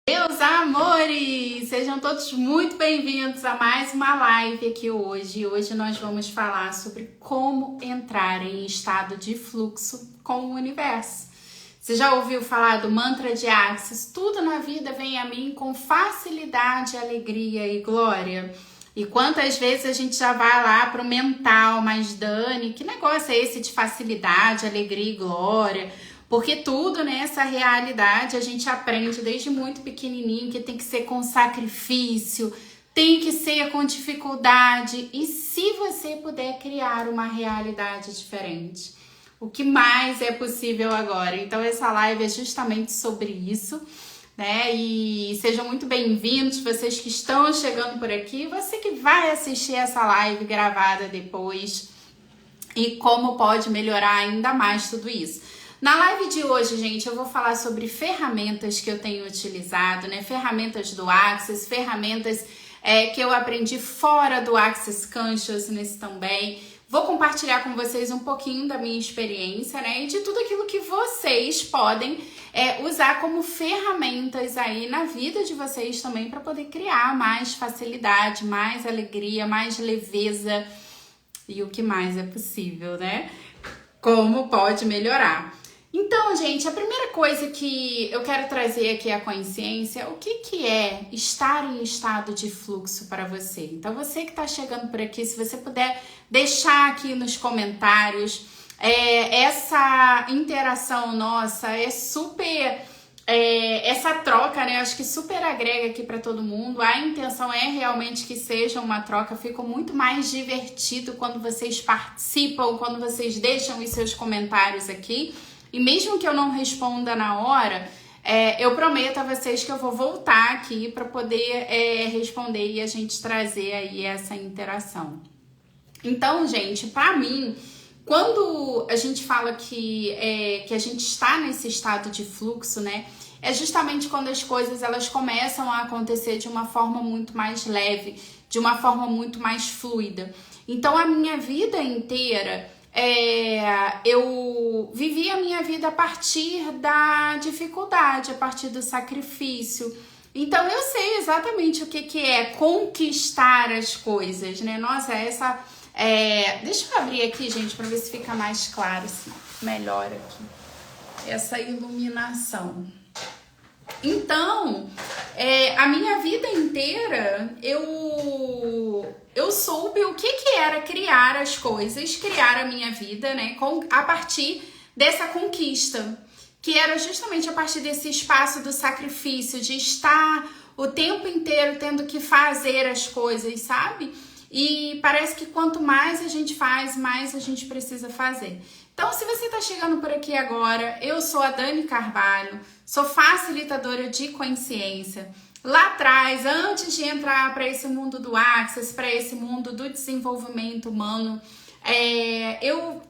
Meus amores, sejam todos muito bem-vindos a mais uma live aqui hoje. Hoje nós vamos falar sobre como entrar em estado de fluxo com o universo. Você já ouviu falar do mantra de Axis? Tudo na vida vem a mim com facilidade, alegria e glória. E quantas vezes a gente já vai lá pro mental, mas Dani, que negócio é esse de facilidade, alegria e glória? Porque tudo nessa realidade a gente aprende desde muito pequenininho que tem que ser com sacrifício, tem que ser com dificuldade. E se você puder criar uma realidade diferente? O que mais é possível agora? Então essa live é justamente sobre isso, né? E sejam muito bem-vindos, vocês que estão chegando por aqui, você que vai assistir essa live gravada depois e como pode melhorar ainda mais tudo isso. Na live de hoje, gente, eu vou falar sobre ferramentas que eu tenho utilizado, né? Ferramentas do Access, ferramentas que eu aprendi fora do Access Consciousness também. Vou compartilhar com vocês um pouquinho da minha experiência, né? E de tudo aquilo que vocês podem usar como ferramentas aí na vida de vocês também para poder criar mais facilidade, mais alegria, mais leveza e o que mais é possível, né? Como pode melhorar. Então, gente, a primeira coisa que eu quero trazer aqui à consciência é o que é estar em estado de fluxo para você. Então, você que está chegando por aqui, se você puder deixar aqui nos comentários, essa interação nossa é super... essa troca, né? Acho que super agrega aqui para todo mundo. A intenção é realmente que seja uma troca. Fica muito mais divertido quando vocês participam, quando vocês deixam os seus comentários aqui. E mesmo que eu não responda na hora, eu prometo a vocês que eu vou voltar aqui para poder responder e a gente trazer aí essa interação. Então, gente, para mim, quando a gente fala que a gente está nesse estado de fluxo, né? É justamente quando as coisas elas começam a acontecer de uma forma muito mais leve, de uma forma muito mais fluida. Então, a minha vida inteira... eu vivi a minha vida a partir da dificuldade, a partir do sacrifício. Então eu sei exatamente o que é conquistar as coisas, né? Nossa, deixa eu abrir aqui, gente, para ver se fica mais claro, assim, melhor aqui. Essa iluminação. Então, a minha vida inteira, eu soube o que era criar as coisas, criar a minha vida, né, a partir dessa conquista, que era justamente a partir desse espaço do sacrifício, de estar o tempo inteiro tendo que fazer as coisas, sabe? E parece que quanto mais a gente faz, mais a gente precisa fazer. Então, se você está chegando por aqui agora, eu sou a Dani Carvalho, sou facilitadora de consciência. Lá atrás, antes de entrar para esse mundo do Access, para esse mundo do desenvolvimento humano, eu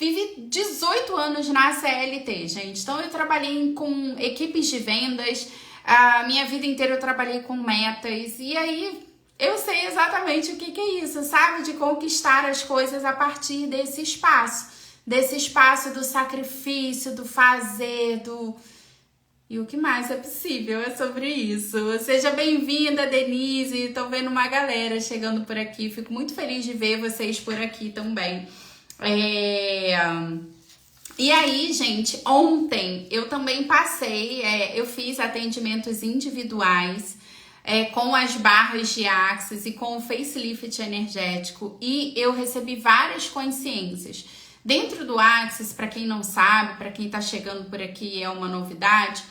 vivi 18 anos na CLT, gente. Então, eu trabalhei com equipes de vendas, a minha vida inteira eu trabalhei com metas, e aí eu sei exatamente o que é isso, sabe? De conquistar as coisas a partir desse espaço do sacrifício, do fazer, E o que mais é possível é sobre isso. Seja bem-vinda, Denise. Tô vendo uma galera chegando por aqui. Fico muito feliz de ver vocês por aqui também. E aí, gente, ontem eu também passei, eu fiz atendimentos individuais com as barras de Axis e com o facelift energético. E eu recebi várias consciências. Dentro do Axis, para quem não sabe, para quem tá chegando por aqui é uma novidade,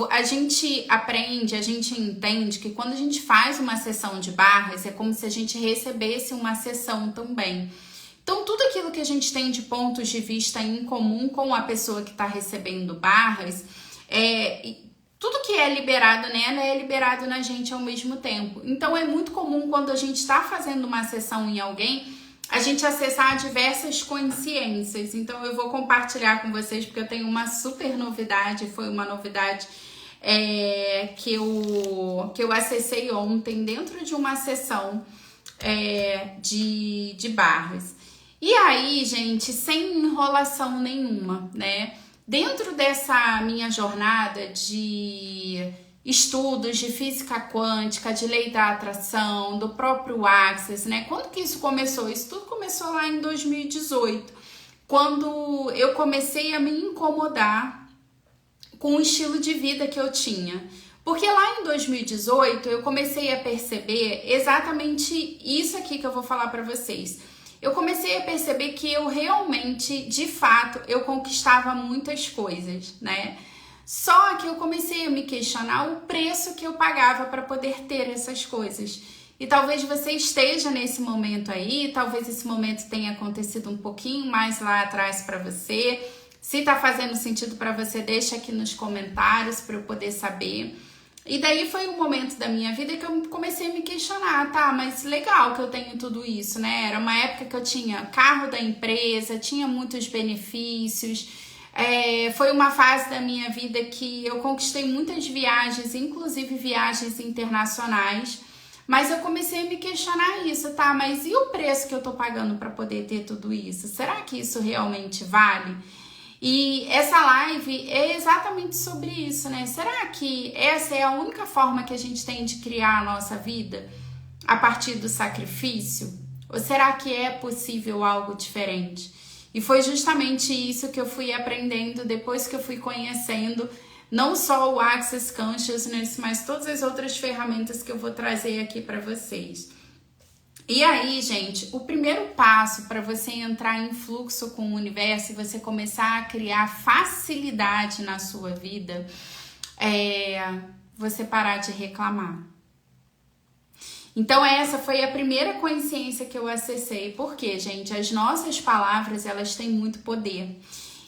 a gente aprende, a gente entende que quando a gente faz uma sessão de barras, é como se a gente recebesse uma sessão também. Então, tudo aquilo que a gente tem de pontos de vista em comum com a pessoa que está recebendo barras, tudo que é liberado nela é liberado na gente ao mesmo tempo. Então, é muito comum quando a gente está fazendo uma sessão em alguém, a gente acessar diversas consciências. Então eu vou compartilhar com vocês porque eu tenho uma super novidade, foi uma novidade que eu acessei ontem dentro de uma sessão de barras. E aí, gente, sem enrolação nenhuma, né? Dentro dessa minha jornada de estudos de física quântica, de lei da atração, do próprio Access, né? Quando que isso começou? Isso tudo começou lá em 2018, quando eu comecei a me incomodar com o estilo de vida que eu tinha. Porque lá em 2018 eu comecei a perceber exatamente isso aqui que eu vou falar para vocês. Eu comecei a perceber que eu realmente, de fato, eu conquistava muitas coisas, né? Só que eu comecei a me questionar o preço que eu pagava para poder ter essas coisas. E talvez você esteja nesse momento aí, talvez esse momento tenha acontecido um pouquinho mais lá atrás para você. Se tá fazendo sentido para você, deixa aqui nos comentários para eu poder saber. E daí foi um momento da minha vida que eu comecei a me questionar, tá, mas legal que eu tenho tudo isso, né? Era uma época que eu tinha carro da empresa, tinha muitos benefícios, foi uma fase da minha vida que eu conquistei muitas viagens, inclusive viagens internacionais, mas eu comecei a me questionar isso, tá, mas e o preço que eu tô pagando para poder ter tudo isso? Será que isso realmente vale? E essa live é exatamente sobre isso, né? Será que essa é a única forma que a gente tem de criar a nossa vida? A partir do sacrifício? Ou será que é possível algo diferente? E foi justamente isso que eu fui aprendendo depois que eu fui conhecendo não só o Access Consciousness, mas todas as outras ferramentas que eu vou trazer aqui para vocês. E aí, gente, o primeiro passo para você entrar em fluxo com o universo e você começar a criar facilidade na sua vida é você parar de reclamar. Então essa foi a primeira consciência que eu acessei. Porque, gente, as nossas palavras, elas têm muito poder.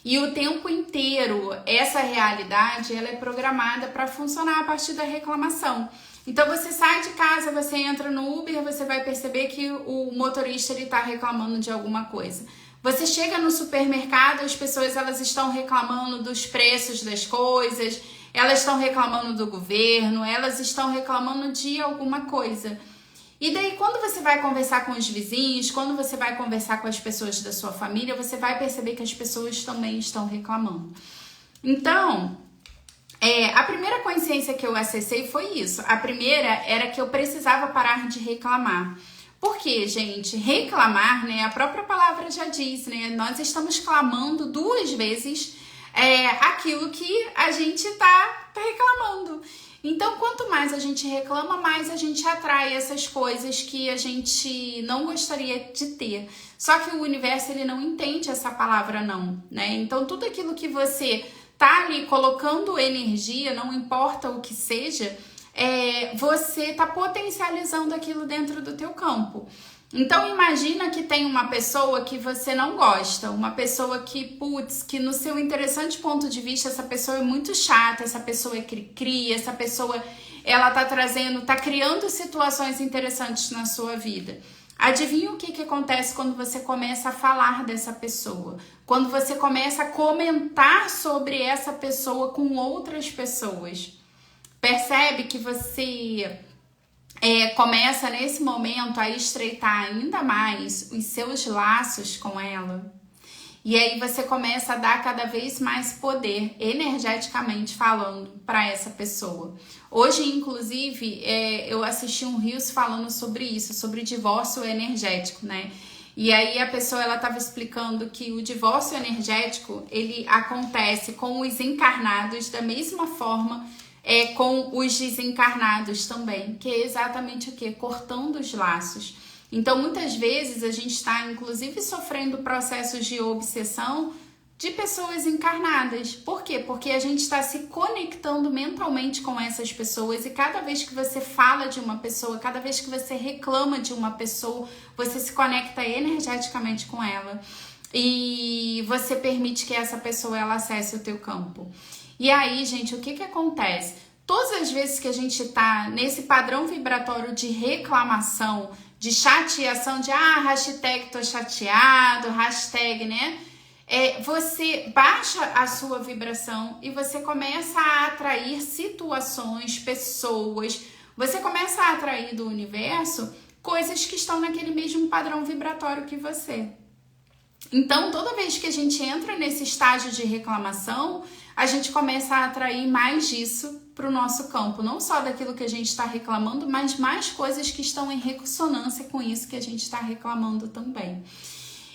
E o tempo inteiro, essa realidade, ela é programada para funcionar a partir da reclamação. Então você sai de casa, você entra no Uber, você vai perceber que o motorista está reclamando de alguma coisa. Você chega no supermercado, as pessoas elas estão reclamando dos preços das coisas, elas estão reclamando do governo, elas estão reclamando de alguma coisa. E daí quando você vai conversar com os vizinhos, quando você vai conversar com as pessoas da sua família, você vai perceber que as pessoas também estão reclamando. Então, a primeira consciência que eu acessei foi isso. A primeira era que eu precisava parar de reclamar. Por quê, gente? Reclamar, né? A própria palavra já diz, né? Nós estamos clamando 2 vezes aquilo que a gente tá reclamando. Então, quanto mais a gente reclama, mais a gente atrai essas coisas que a gente não gostaria de ter. Só que o universo, ele não entende essa palavra não, né? Então, tudo aquilo que você tá ali colocando energia, não importa o que seja, você tá potencializando aquilo dentro do teu campo. Então imagina que tem uma pessoa que você não gosta, uma pessoa que, que no seu interessante ponto de vista, essa pessoa é muito chata, essa pessoa é cri-cri, essa pessoa, ela tá criando situações interessantes na sua vida. Adivinha o que acontece quando você começa a falar dessa pessoa? Quando você começa a comentar sobre essa pessoa com outras pessoas. Percebe que você começa nesse momento a estreitar ainda mais os seus laços com ela. E aí você começa a dar cada vez mais poder, energeticamente falando, para essa pessoa. Hoje, inclusive, eu assisti um Reels falando sobre isso, sobre divórcio energético, né? E aí a pessoa, ela estava explicando que o divórcio energético, ele acontece com os encarnados da mesma forma com os desencarnados também, que é exatamente o quê? Cortando os laços. Então, muitas vezes, a gente está, inclusive, sofrendo processos de obsessão de pessoas encarnadas. Por quê? Porque a gente está se conectando mentalmente com essas pessoas e cada vez que você fala de uma pessoa, cada vez que você reclama de uma pessoa, você se conecta energeticamente com ela e você permite que essa pessoa ela acesse o teu campo. E aí, gente, o que acontece? Todas as vezes que a gente tá nesse padrão vibratório de reclamação, de chateação, de hashtag tô chateado, hashtag, né? Você baixa a sua vibração e você começa a atrair situações, pessoas, você começa a atrair do universo coisas que estão naquele mesmo padrão vibratório que você. Então, toda vez que a gente entra nesse estágio de reclamação, a gente começa a atrair mais disso para o nosso campo, não só daquilo que a gente está reclamando, mas mais coisas que estão em ressonância com isso que a gente está reclamando também.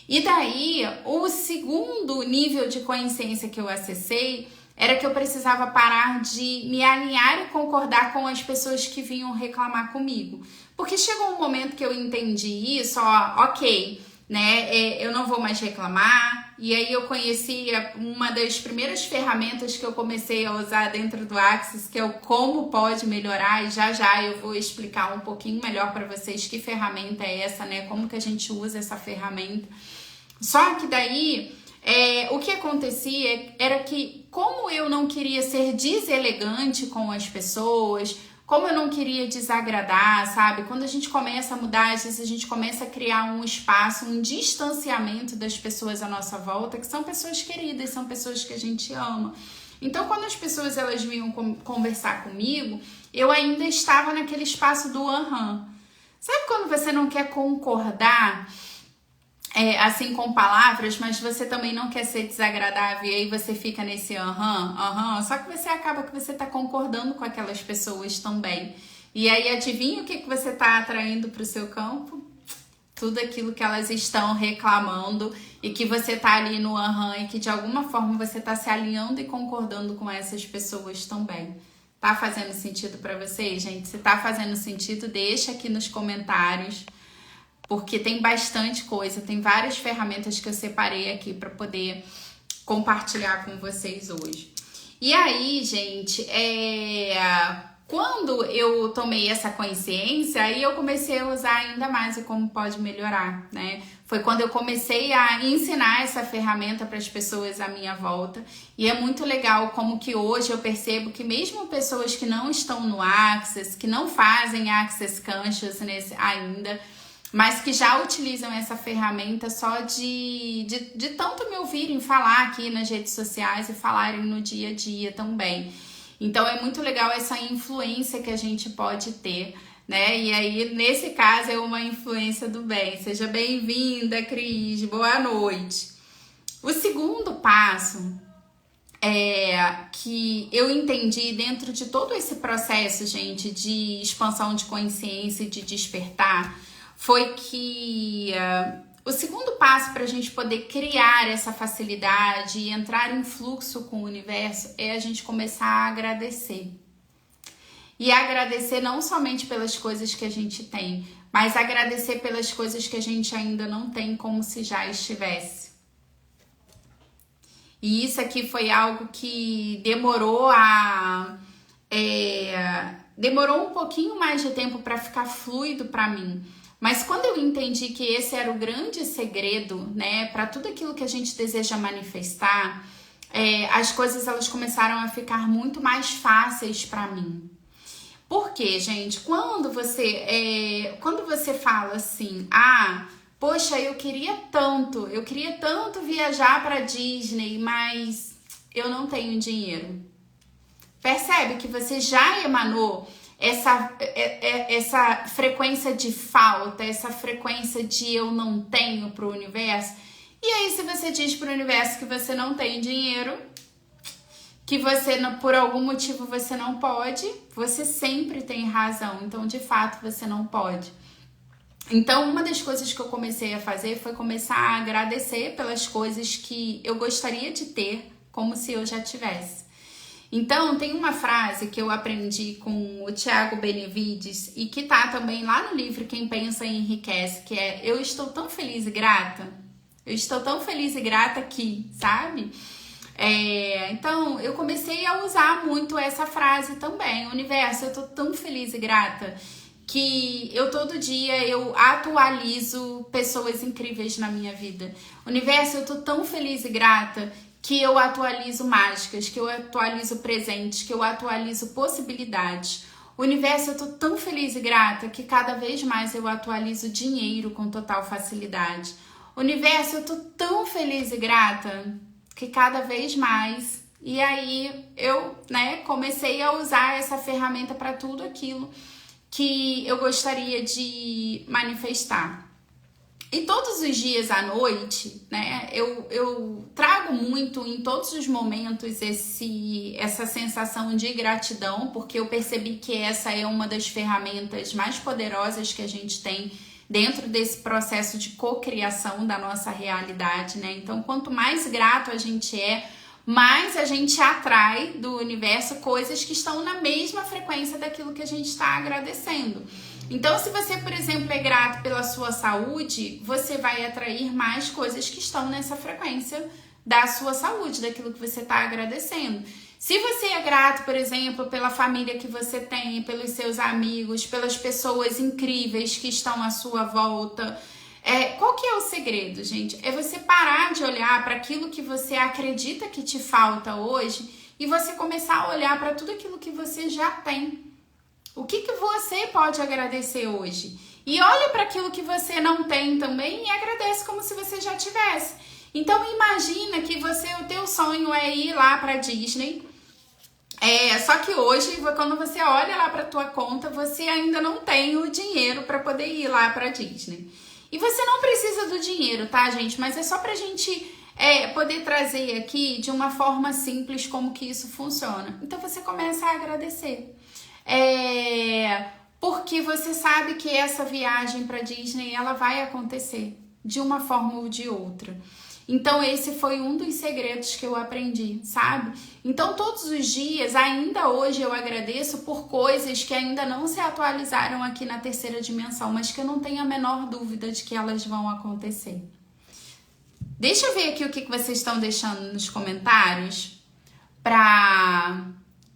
E daí, o segundo nível de consciência que eu acessei era que eu precisava parar de me alinhar e concordar com as pessoas que vinham reclamar comigo. Porque chegou um momento que eu entendi isso, ok, né? Eu não vou mais reclamar. E aí eu conheci uma das primeiras ferramentas que eu comecei a usar dentro do Axis, que é o Como Pode Melhorar. E já eu vou explicar um pouquinho melhor para vocês que ferramenta é essa, né? Como que a gente usa essa ferramenta. Só que daí, o que acontecia era que, como eu não queria ser deselegante com as pessoas, como eu não queria desagradar, sabe? Quando a gente começa a mudar, às vezes a gente começa a criar um espaço, um distanciamento das pessoas à nossa volta, que são pessoas queridas, são pessoas que a gente ama. Então, quando as pessoas elas vinham conversar comigo, eu ainda estava naquele espaço do aham. Sabe quando você não quer concordar assim com palavras, mas você também não quer ser desagradável e aí você fica nesse aham, só que você acaba que você tá concordando com aquelas pessoas também. E aí adivinha o que você tá atraindo para o seu campo? Tudo aquilo que elas estão reclamando e que você tá ali no aham e que de alguma forma você tá se alinhando e concordando com essas pessoas também. Tá fazendo sentido para vocês, gente? Se tá fazendo sentido, deixa aqui nos comentários. Porque tem bastante coisa, tem várias ferramentas que eu separei aqui para poder compartilhar com vocês hoje. E aí, gente, quando eu tomei essa consciência, aí eu comecei a usar ainda mais o Como Pode Melhorar, né? Foi quando eu comecei a ensinar essa ferramenta para as pessoas à minha volta. E é muito legal como que hoje eu percebo que mesmo pessoas que não estão no Access, que não fazem Access Consciousness ainda, mas que já utilizam essa ferramenta só de tanto me ouvirem falar aqui nas redes sociais e falarem no dia a dia também. Então é muito legal essa influência que a gente pode ter, né? E aí, nesse caso, é uma influência do bem. Seja bem-vinda, Cris, boa noite. O segundo passo que eu entendi dentro de todo esse processo, gente, de expansão de consciência e de despertar, foi que o segundo passo para a gente poder criar essa facilidade e entrar em fluxo com o universo é a gente começar a agradecer. E agradecer não somente pelas coisas que a gente tem, mas agradecer pelas coisas que a gente ainda não tem, como se já estivesse. E isso aqui foi algo que demorou um pouquinho mais de tempo para ficar fluido para mim. Mas quando eu entendi que esse era o grande segredo, né, para tudo aquilo que a gente deseja manifestar, as coisas elas começaram a ficar muito mais fáceis para mim. Por quê, gente? Quando você fala assim, poxa, eu queria tanto viajar para Disney, mas eu não tenho dinheiro. Percebe que você já emanou essa frequência de falta, essa frequência de eu não tenho pro universo. E aí, se você diz pro universo que você não tem dinheiro, que você, por algum motivo, você não pode, você sempre tem razão. Então, de fato, você não pode. Então, uma das coisas que eu comecei a fazer foi começar a agradecer pelas coisas que eu gostaria de ter, como se eu já tivesse. Então, tem uma frase que eu aprendi com o Thiago Benevides e que tá também lá no livro Quem Pensa Enriquece, que é: eu estou tão feliz e grata, eu estou tão feliz e grata aqui, sabe? Então, eu comecei a usar muito essa frase também. Universo, eu tô tão feliz e grata que todo dia eu atualizo pessoas incríveis na minha vida. Universo, eu tô tão feliz e grata que eu atualizo mágicas, que eu atualizo presentes, que eu atualizo possibilidades. Universo, eu tô tão feliz e grata que cada vez mais eu atualizo dinheiro com total facilidade. Universo, eu tô tão feliz e grata que cada vez mais... E aí eu, comecei a usar essa ferramenta para tudo aquilo que eu gostaria de manifestar. E todos os dias à noite, né, eu trago muito em todos os momentos essa sensação de gratidão, porque eu percebi que essa é uma das ferramentas mais poderosas que a gente tem dentro desse processo de cocriação da nossa realidade, né? Então, quanto mais grato a gente é, mais a gente atrai do universo coisas que estão na mesma frequência daquilo que a gente está agradecendo. Então, se você, por exemplo, é grato pela sua saúde, você vai atrair mais coisas que estão nessa frequência da sua saúde, daquilo que você está agradecendo. Se você é grato, por exemplo, pela família que você tem, pelos seus amigos, pelas pessoas incríveis que estão à sua volta, qual que é o segredo, gente? É você parar de olhar para aquilo que você acredita que te falta hoje e você começar a olhar para tudo aquilo que você já tem. O que você pode agradecer hoje? E olha para aquilo que você não tem também e agradece como se você já tivesse. Então imagina que o teu sonho é ir lá para Disney. Só que hoje, quando você olha lá para tua conta, você ainda não tem o dinheiro para poder ir lá para Disney. E você não precisa do dinheiro, tá, gente? Mas é só pra gente poder trazer aqui de uma forma simples como que isso funciona. Então você começa a agradecer. Porque você sabe que essa viagem para Disney ela vai acontecer de uma forma ou de outra. Então esse foi um dos segredos que eu aprendi, sabe? Então todos os dias, ainda hoje eu agradeço por coisas que ainda não se atualizaram aqui na terceira dimensão, mas que eu não tenho a menor dúvida de que elas vão acontecer. Deixa eu ver aqui o que vocês estão deixando nos comentários pra...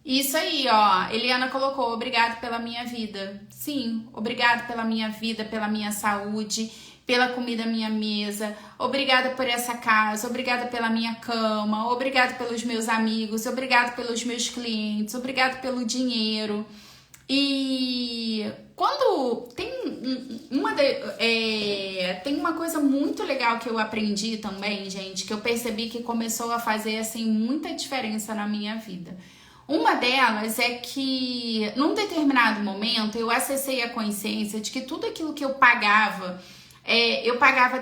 Isso aí, ó, Eliana colocou, obrigado pela minha vida. Sim, obrigado pela minha vida, pela minha saúde, pela comida à minha mesa, obrigada por essa casa, obrigada pela minha cama, obrigada pelos meus amigos, obrigado pelos meus clientes, obrigado pelo dinheiro. E quando tem tem uma coisa muito legal que eu aprendi também, gente, que eu percebi que começou a fazer assim muita diferença na minha vida. Uma delas é que, num determinado momento, eu acessei a consciência de que tudo aquilo que eu pagava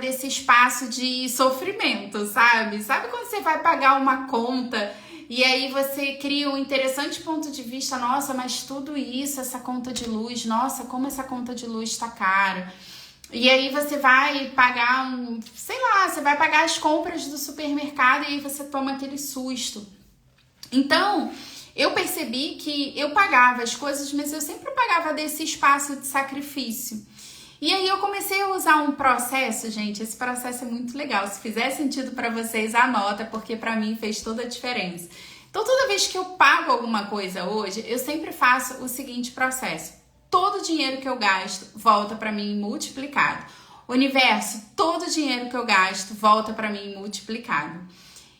desse espaço de sofrimento, sabe? Sabe quando você vai pagar uma conta e aí você cria um interessante ponto de vista, nossa, mas tudo isso, essa conta de luz, nossa, como essa conta de luz tá cara. E aí você vai pagar você vai pagar as compras do supermercado e aí você toma aquele susto. Então... eu percebi que eu pagava as coisas, mas eu sempre pagava desse espaço de sacrifício. E aí eu comecei a usar um processo, gente, esse processo é muito legal. Se fizer sentido para vocês, anota, porque para mim fez toda a diferença. Então toda vez que eu pago alguma coisa hoje, eu sempre faço o seguinte processo. Todo o dinheiro que eu gasto volta para mim multiplicado. Universo, todo o dinheiro que eu gasto volta para mim multiplicado.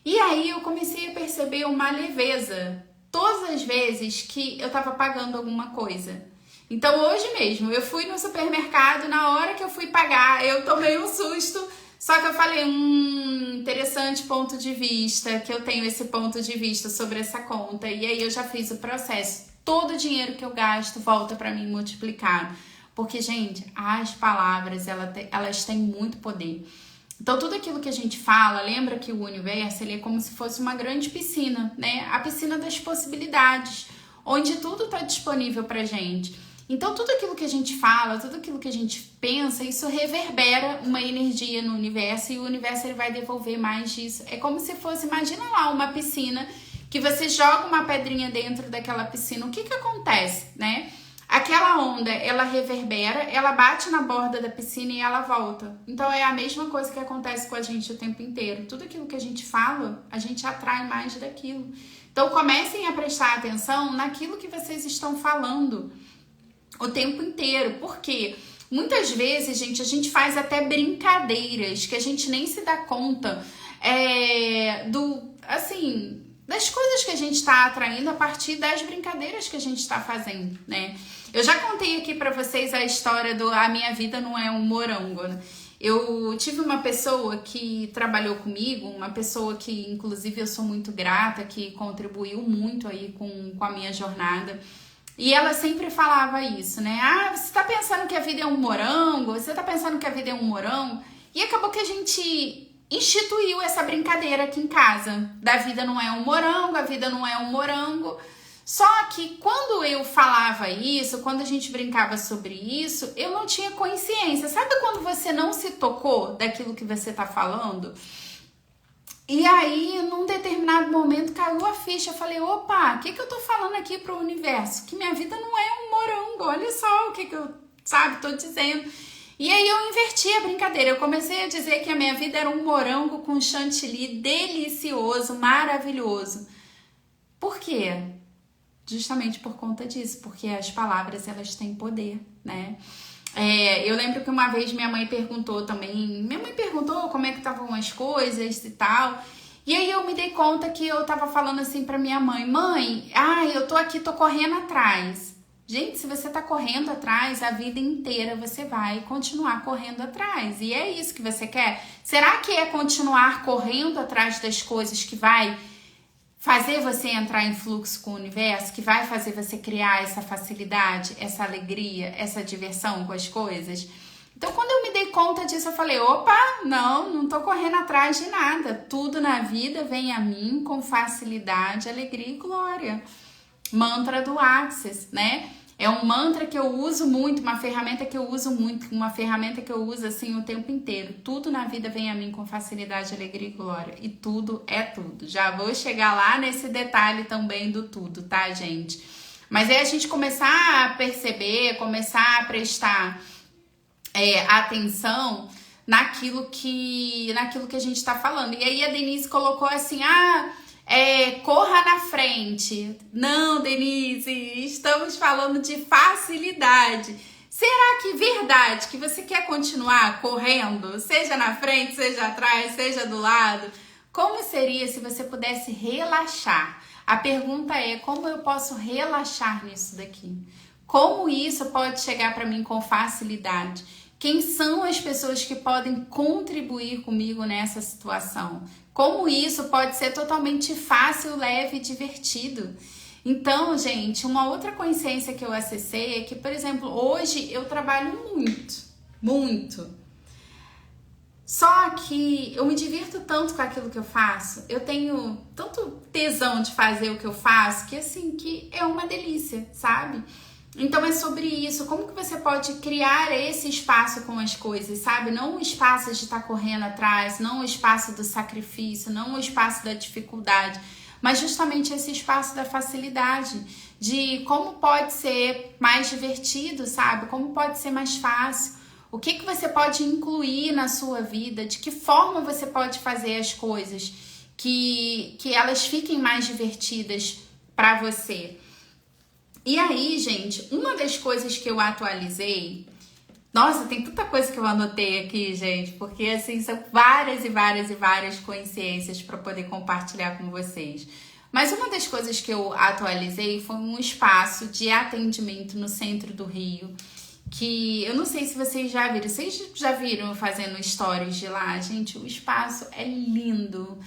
E aí eu comecei a perceber uma leveza todas as vezes que eu tava pagando alguma coisa. Então hoje mesmo, eu fui no supermercado, na hora que eu fui pagar, eu tomei um susto, só que eu falei, interessante ponto de vista, que eu tenho esse ponto de vista sobre essa conta, e aí eu já fiz o processo. Todo o dinheiro que eu gasto volta para mim multiplicado. Porque, gente, as palavras, elas têm muito poder. Então, tudo aquilo que a gente fala, lembra que o universo ele é como se fosse uma grande piscina, né? A piscina das possibilidades, onde tudo está disponível pra gente. Então, tudo aquilo que a gente fala, tudo aquilo que a gente pensa, isso reverbera uma energia no universo e o universo ele vai devolver mais disso. É como se fosse, imagina lá, uma piscina que você joga uma pedrinha dentro daquela piscina. O que acontece, né? Aquela onda, ela reverbera, ela bate na borda da piscina e ela volta. Então, é a mesma coisa que acontece com a gente o tempo inteiro. Tudo aquilo que a gente fala, a gente atrai mais daquilo. Então, comecem a prestar atenção naquilo que vocês estão falando o tempo inteiro. Porque muitas vezes, gente, a gente faz até brincadeiras que a gente nem se dá conta das coisas que a gente está atraindo a partir das brincadeiras que a gente está fazendo, né? Eu já contei aqui pra vocês a história do A Minha Vida Não É um Morango, né? Eu tive uma pessoa que trabalhou comigo, uma pessoa que inclusive eu sou muito grata, que contribuiu muito aí com a minha jornada. E ela sempre falava isso, né? Ah, você tá pensando que a vida é um morango? Você tá pensando que a vida é um morango? E acabou que a gente instituiu essa brincadeira aqui em casa. Da vida não é um morango, a vida não é um morango. Só que quando eu falava isso, quando a gente brincava sobre isso, eu não tinha consciência. Sabe quando você não se tocou daquilo que você tá falando? E aí, num determinado momento, caiu a ficha. Eu falei, opa, o que eu tô falando aqui pro universo? Que minha vida não é um morango. Olha só o que eu, tô dizendo. E aí eu inverti a brincadeira. Eu comecei a dizer que a minha vida era um morango com chantilly delicioso, maravilhoso. Por quê? Justamente por conta disso, porque as palavras, elas têm poder, né? Eu lembro que uma vez minha mãe perguntou como é que estavam as coisas e tal, e aí eu me dei conta que eu tava falando assim pra minha mãe, eu tô aqui, tô correndo atrás. Gente, se você tá correndo atrás, a vida inteira você vai continuar correndo atrás, e é isso que você quer? Será que é continuar correndo atrás das coisas que vai fazer você entrar em fluxo com o universo, que vai fazer você criar essa facilidade, essa alegria, essa diversão com as coisas? Então, quando eu me dei conta disso, eu falei, opa, não tô correndo atrás de nada. Tudo na vida vem a mim com facilidade, alegria e glória. Mantra do Access, né? É um mantra que eu uso muito, uma ferramenta que eu uso muito, uma ferramenta que eu uso assim o tempo inteiro. Tudo na vida vem a mim com facilidade, alegria e glória. E tudo é tudo. Já vou chegar lá nesse detalhe também do tudo, tá, gente? Mas é a gente começar a perceber, começar a prestar atenção naquilo que a gente tá falando. E aí a Denise colocou assim, corra na frente. Não, Denise, estamos falando de facilidade. Será que verdade que você quer continuar correndo, seja na frente, seja atrás, seja do lado? Como seria se você pudesse relaxar? A pergunta é, como eu posso relaxar nisso daqui? Como isso pode chegar para mim com facilidade? Quem são as pessoas que podem contribuir comigo nessa situação? Como isso pode ser totalmente fácil, leve e divertido? Então, gente, uma outra consciência que eu acessei é que, por exemplo, hoje eu trabalho muito. Só que eu me divirto tanto com aquilo que eu faço, eu tenho tanto tesão de fazer o que eu faço, que assim, que é uma delícia, sabe? Então é sobre isso, como que você pode criar esse espaço com as coisas, sabe? Não o espaço de estar correndo atrás, não o espaço do sacrifício, não o espaço da dificuldade, mas justamente esse espaço da facilidade, de como pode ser mais divertido, sabe? Como pode ser mais fácil, o que você pode incluir na sua vida, de que forma você pode fazer as coisas que elas fiquem mais divertidas para você. E aí, gente, uma das coisas que eu atualizei... Nossa, tem tanta coisa que eu anotei aqui, gente, porque assim, são várias e várias e várias coincidências para poder compartilhar com vocês. Mas uma das coisas que eu atualizei foi um espaço de atendimento no centro do Rio, que eu não sei se vocês já viram. Vocês já viram fazendo stories de lá? Gente, o espaço é lindo.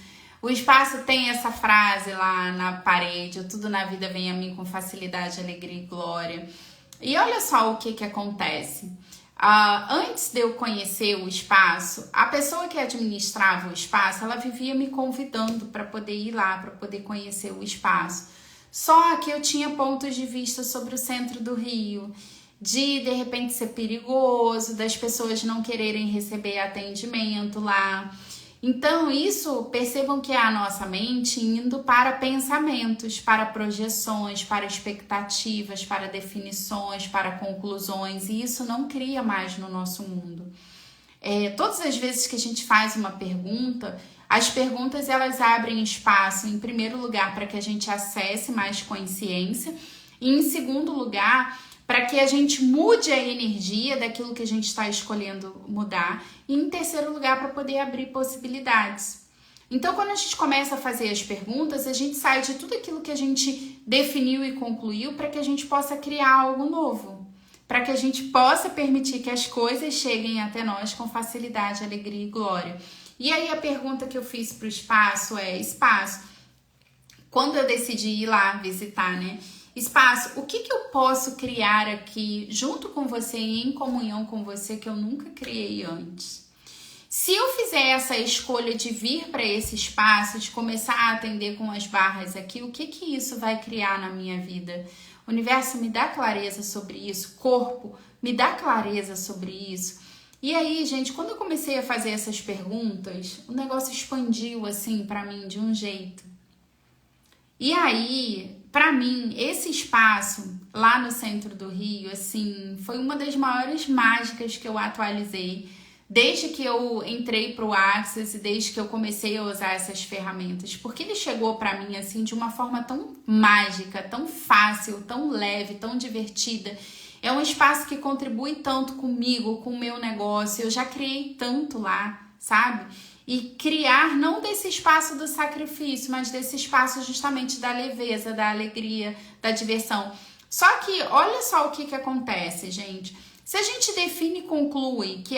O espaço tem essa frase lá na parede, tudo na vida vem a mim com facilidade, alegria e glória. E olha só o que acontece. Antes de eu conhecer o espaço, a pessoa que administrava o espaço, ela vivia me convidando para poder ir lá, para poder conhecer o espaço. Só que eu tinha pontos de vista sobre o centro do Rio, de repente ser perigoso, das pessoas não quererem receber atendimento lá. Então, percebam que é a nossa mente indo para pensamentos, para projeções, para expectativas, para definições, para conclusões, e isso não cria mais no nosso mundo. Todas as vezes que a gente faz uma pergunta, as perguntas elas abrem espaço, em primeiro lugar, para que a gente acesse mais consciência, e em segundo lugar, para que a gente mude a energia daquilo que a gente está escolhendo mudar. E em terceiro lugar, para poder abrir possibilidades. Então, quando a gente começa a fazer as perguntas, a gente sai de tudo aquilo que a gente definiu e concluiu para que a gente possa criar algo novo. Para que a gente possa permitir que as coisas cheguem até nós com facilidade, alegria e glória. E aí a pergunta que eu fiz para o espaço é, espaço, quando eu decidi ir lá visitar, né? Espaço, o que eu posso criar aqui junto com você e em comunhão com você que eu nunca criei antes? Se eu fizer essa escolha de vir para esse espaço, de começar a atender com as barras aqui, o que que isso vai criar na minha vida? O universo me dá clareza sobre isso, corpo me dá clareza sobre isso. E aí, gente, quando eu comecei a fazer essas perguntas, o negócio expandiu assim para mim de um jeito. E aí, para mim, esse espaço lá no centro do Rio, assim, foi uma das maiores mágicas que eu atualizei desde que eu entrei pro Access e desde que eu comecei a usar essas ferramentas, porque ele chegou para mim assim de uma forma tão mágica, tão fácil, tão leve, tão divertida. É um espaço que contribui tanto comigo, com o meu negócio. Eu já criei tanto lá, sabe? E criar não desse espaço do sacrifício, mas desse espaço justamente da leveza, da alegria, da diversão. Só que olha só o que acontece, gente. Se a gente define e conclui que,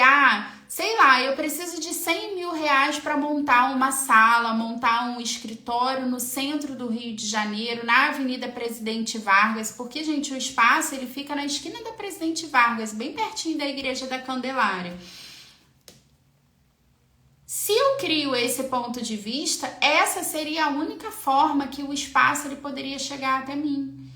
sei lá, eu preciso de 100 mil reais para montar uma sala, montar um escritório no centro do Rio de Janeiro, na Avenida Presidente Vargas, porque, gente, o espaço ele fica na esquina da Presidente Vargas, bem pertinho da Igreja da Candelária. Se eu crio esse ponto de vista, essa seria a única forma que o espaço ele poderia chegar até mim.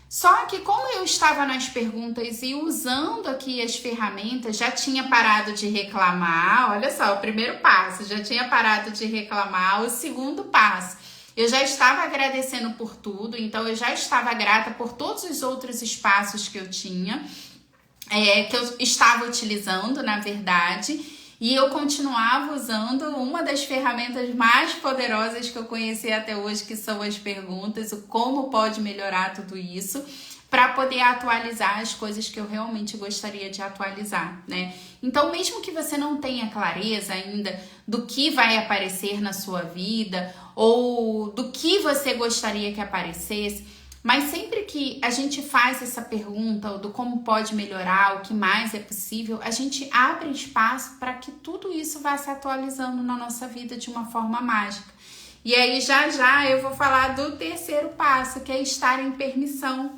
Só que como eu estava nas perguntas e usando aqui as ferramentas, já tinha parado de reclamar, olha só, o primeiro passo, já tinha parado de reclamar, o segundo passo, eu já estava agradecendo por tudo, então eu já estava grata por todos os outros espaços que eu tinha, que eu estava utilizando, na verdade, e eu continuava usando uma das ferramentas mais poderosas que eu conheci até hoje, que são as perguntas, o como pode melhorar tudo isso, para poder atualizar as coisas que eu realmente gostaria de atualizar, né? Então, mesmo que você não tenha clareza ainda do que vai aparecer na sua vida, ou do que você gostaria que aparecesse, mas sempre que a gente faz essa pergunta do como pode melhorar, o que mais é possível, a gente abre espaço para que tudo isso vá se atualizando na nossa vida de uma forma mágica. E aí já eu vou falar do terceiro passo, que é estar em permissão.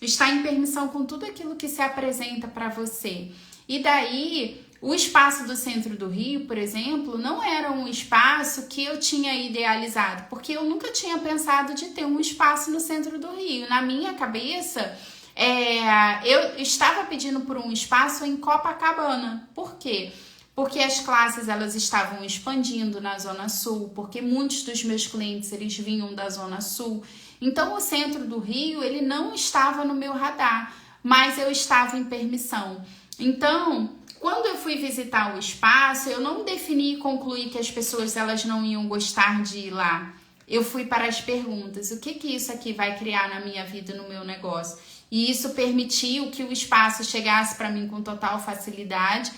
Estar em permissão com tudo aquilo que se apresenta para você. E daí, o espaço do centro do Rio, por exemplo, não era um espaço que eu tinha idealizado, porque eu nunca tinha pensado de ter um espaço no centro do Rio. Na minha cabeça, eu estava pedindo por um espaço em Copacabana. Por quê? Porque as classes elas estavam expandindo na Zona Sul, porque muitos dos meus clientes eles vinham da Zona Sul. Então, o centro do Rio ele não estava no meu radar, mas eu estava em permissão. Então, quando eu fui visitar o espaço, eu não defini e concluí que as pessoas elas não iam gostar de ir lá. Eu fui para as perguntas. O que isso aqui vai criar na minha vida, no meu negócio? E isso permitiu que o espaço chegasse para mim com total facilidade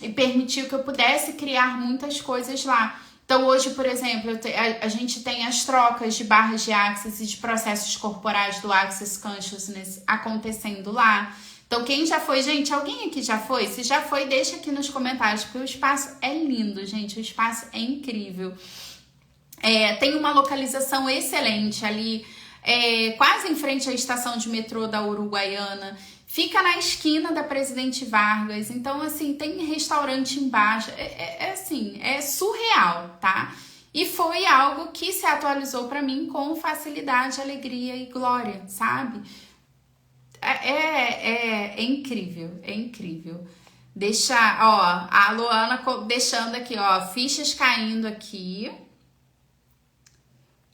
e permitiu que eu pudesse criar muitas coisas lá. Então, hoje, por exemplo, a gente tem as trocas de barras de Access e de processos corporais do Access Consciousness acontecendo lá. Então, quem já foi, gente, alguém aqui já foi? Se já foi, deixa aqui nos comentários, porque o espaço é lindo, gente, o espaço é incrível. Tem uma localização excelente ali, quase em frente à estação de metrô da Uruguaiana, fica na esquina da Presidente Vargas, então, assim, tem restaurante embaixo, assim, é surreal, tá? E foi algo que se atualizou para mim com facilidade, alegria e glória, sabe? É incrível, é incrível. Deixa, ó, a Luana deixando aqui, ó, fichas caindo aqui.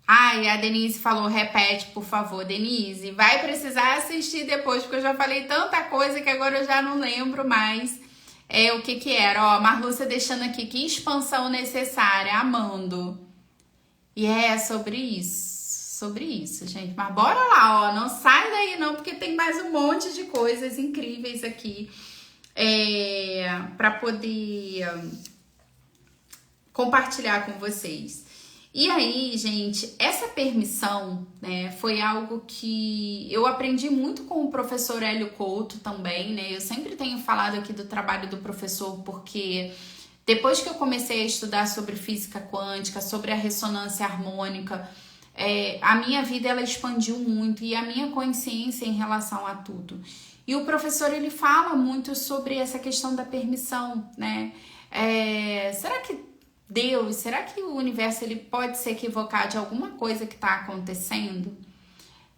Ai, a Denise falou, repete, por favor. Denise, vai precisar assistir depois, porque eu já falei tanta coisa que agora eu já não lembro mais o que era. Ó, Marlúcia deixando aqui, que expansão necessária, amando. E é sobre isso, gente. Mas bora lá, ó, não sai daí não, porque tem mais um monte de coisas incríveis aqui para poder compartilhar com vocês. E aí, gente, essa permissão, né, foi algo que eu aprendi muito com o professor Hélio Couto também, né? Eu sempre tenho falado aqui do trabalho do professor, porque depois que eu comecei a estudar sobre física quântica, sobre a ressonância harmônica, a minha vida ela expandiu muito e a minha consciência em relação a tudo. E o professor ele fala muito sobre essa questão da permissão, né? Será que Deus, será que o universo ele pode se equivocar de alguma coisa que está acontecendo?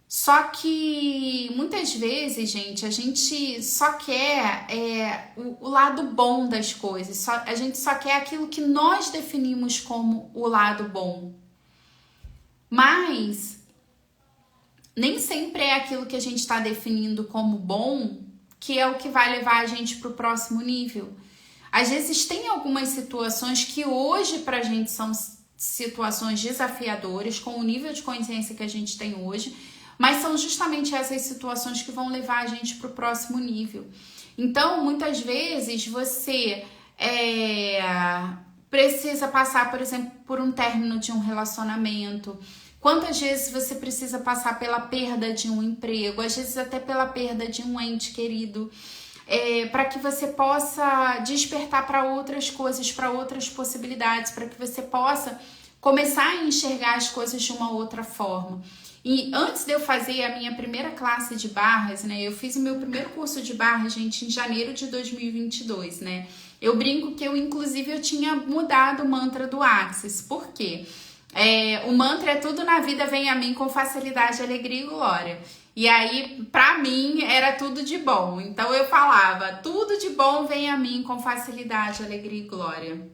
Só que muitas vezes, gente, a gente só quer o lado bom das coisas. A gente só quer aquilo que nós definimos como o lado bom. Mas nem sempre é aquilo que a gente está definindo como bom que é o que vai levar a gente para o próximo nível. Às vezes tem algumas situações que hoje pra gente são situações desafiadoras, com o nível de consciência que a gente tem hoje, mas são justamente essas situações que vão levar a gente para o próximo nível. Então, muitas vezes, você precisa passar, por exemplo, por um término de um relacionamento. Quantas vezes você precisa passar pela perda de um emprego, às vezes até pela perda de um ente querido, para que você possa despertar para outras coisas, para outras possibilidades, para que você possa começar a enxergar as coisas de uma outra forma. E antes de eu fazer a minha primeira classe de barras, né, eu fiz o meu primeiro curso de barras, gente, em janeiro de 2022, né? Eu brinco que inclusive, eu tinha mudado o mantra do Axis. Por quê? O mantra é tudo na vida vem a mim com facilidade, alegria e glória. E aí, pra mim, era tudo de bom. Então eu falava, tudo de bom vem a mim com facilidade, alegria e glória.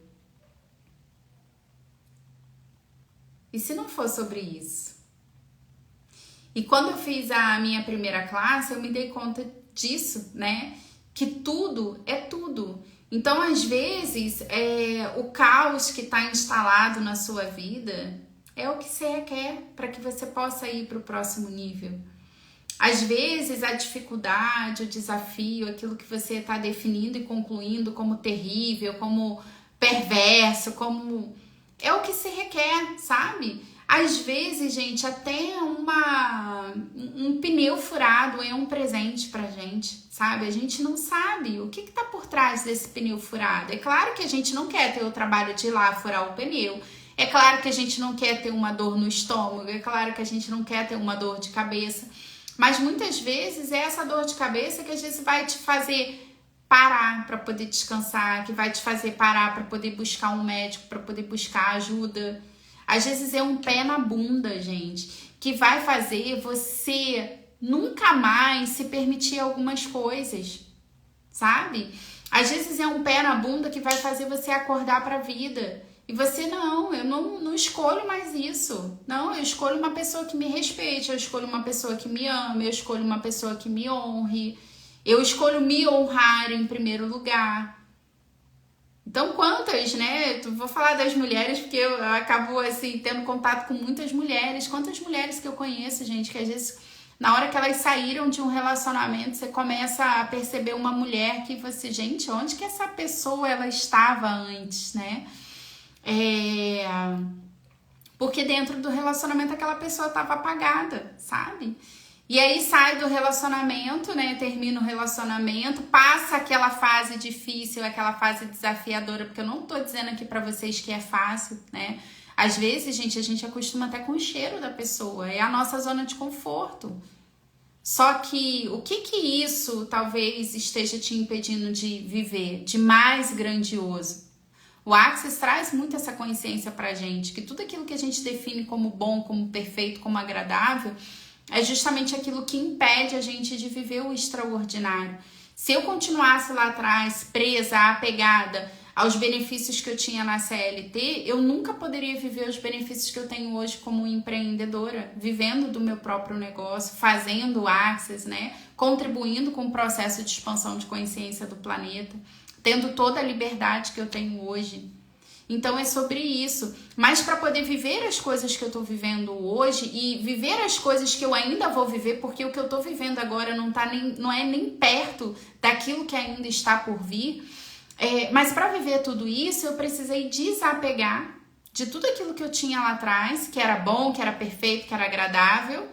E se não for sobre isso? E quando eu fiz a minha primeira classe, eu me dei conta disso, né? Que tudo é tudo. Então, às vezes, o caos que está instalado na sua vida é o que você requer para que você possa ir para o próximo nível. Às vezes, a dificuldade, o desafio, aquilo que você está definindo e concluindo como terrível, como perverso, como... é o que se requer, sabe? Às vezes, gente, até um pneu furado é um presente pra gente, sabe? A gente não sabe o que tá por trás desse pneu furado. É claro que a gente não quer ter o trabalho de ir lá furar o pneu. É claro que a gente não quer ter uma dor no estômago. É claro que a gente não quer ter uma dor de cabeça. Mas muitas vezes é essa dor de cabeça que às vezes vai te fazer parar para poder descansar, que vai te fazer parar para poder buscar um médico, para poder buscar ajuda. Às vezes é um pé na bunda, gente, que vai fazer você nunca mais se permitir algumas coisas, sabe? Às vezes é um pé na bunda que vai fazer você acordar para a vida. E você, eu não escolho mais isso. Não, eu escolho uma pessoa que me respeite, eu escolho uma pessoa que me ame, eu escolho uma pessoa que me honre. Eu escolho me honrar em primeiro lugar. Então, quantas, né? Vou falar das mulheres, porque eu acabo, assim, tendo contato com muitas mulheres. Quantas mulheres que eu conheço, gente, que às vezes, na hora que elas saíram de um relacionamento, você começa a perceber uma mulher que você, gente, onde que essa pessoa, ela estava antes, né? Porque dentro do relacionamento aquela pessoa estava apagada, sabe? E aí sai do relacionamento, né? Termina o relacionamento, passa aquela fase difícil, aquela fase desafiadora, porque eu não tô dizendo aqui pra vocês que é fácil, né? Às vezes, gente, a gente acostuma até com o cheiro da pessoa, é a nossa zona de conforto. Só que o que isso talvez esteja te impedindo de viver, de mais grandioso? O Axis traz muito essa consciência pra gente, que tudo aquilo que a gente define como bom, como perfeito, como agradável, é justamente aquilo que impede a gente de viver o extraordinário. Se eu continuasse lá atrás, presa, apegada aos benefícios que eu tinha na CLT, eu nunca poderia viver os benefícios que eu tenho hoje como empreendedora, vivendo do meu próprio negócio, fazendo o Axis, né? Contribuindo com o processo de expansão de consciência do planeta, tendo toda a liberdade que eu tenho hoje. Então é sobre isso. Mas para poder viver as coisas que eu tô vivendo hoje e viver as coisas que eu ainda vou viver, porque o que eu tô vivendo agora não é nem perto daquilo que ainda está por vir. Mas para viver tudo isso, eu precisei desapegar de tudo aquilo que eu tinha lá atrás, que era bom, que era perfeito, que era agradável,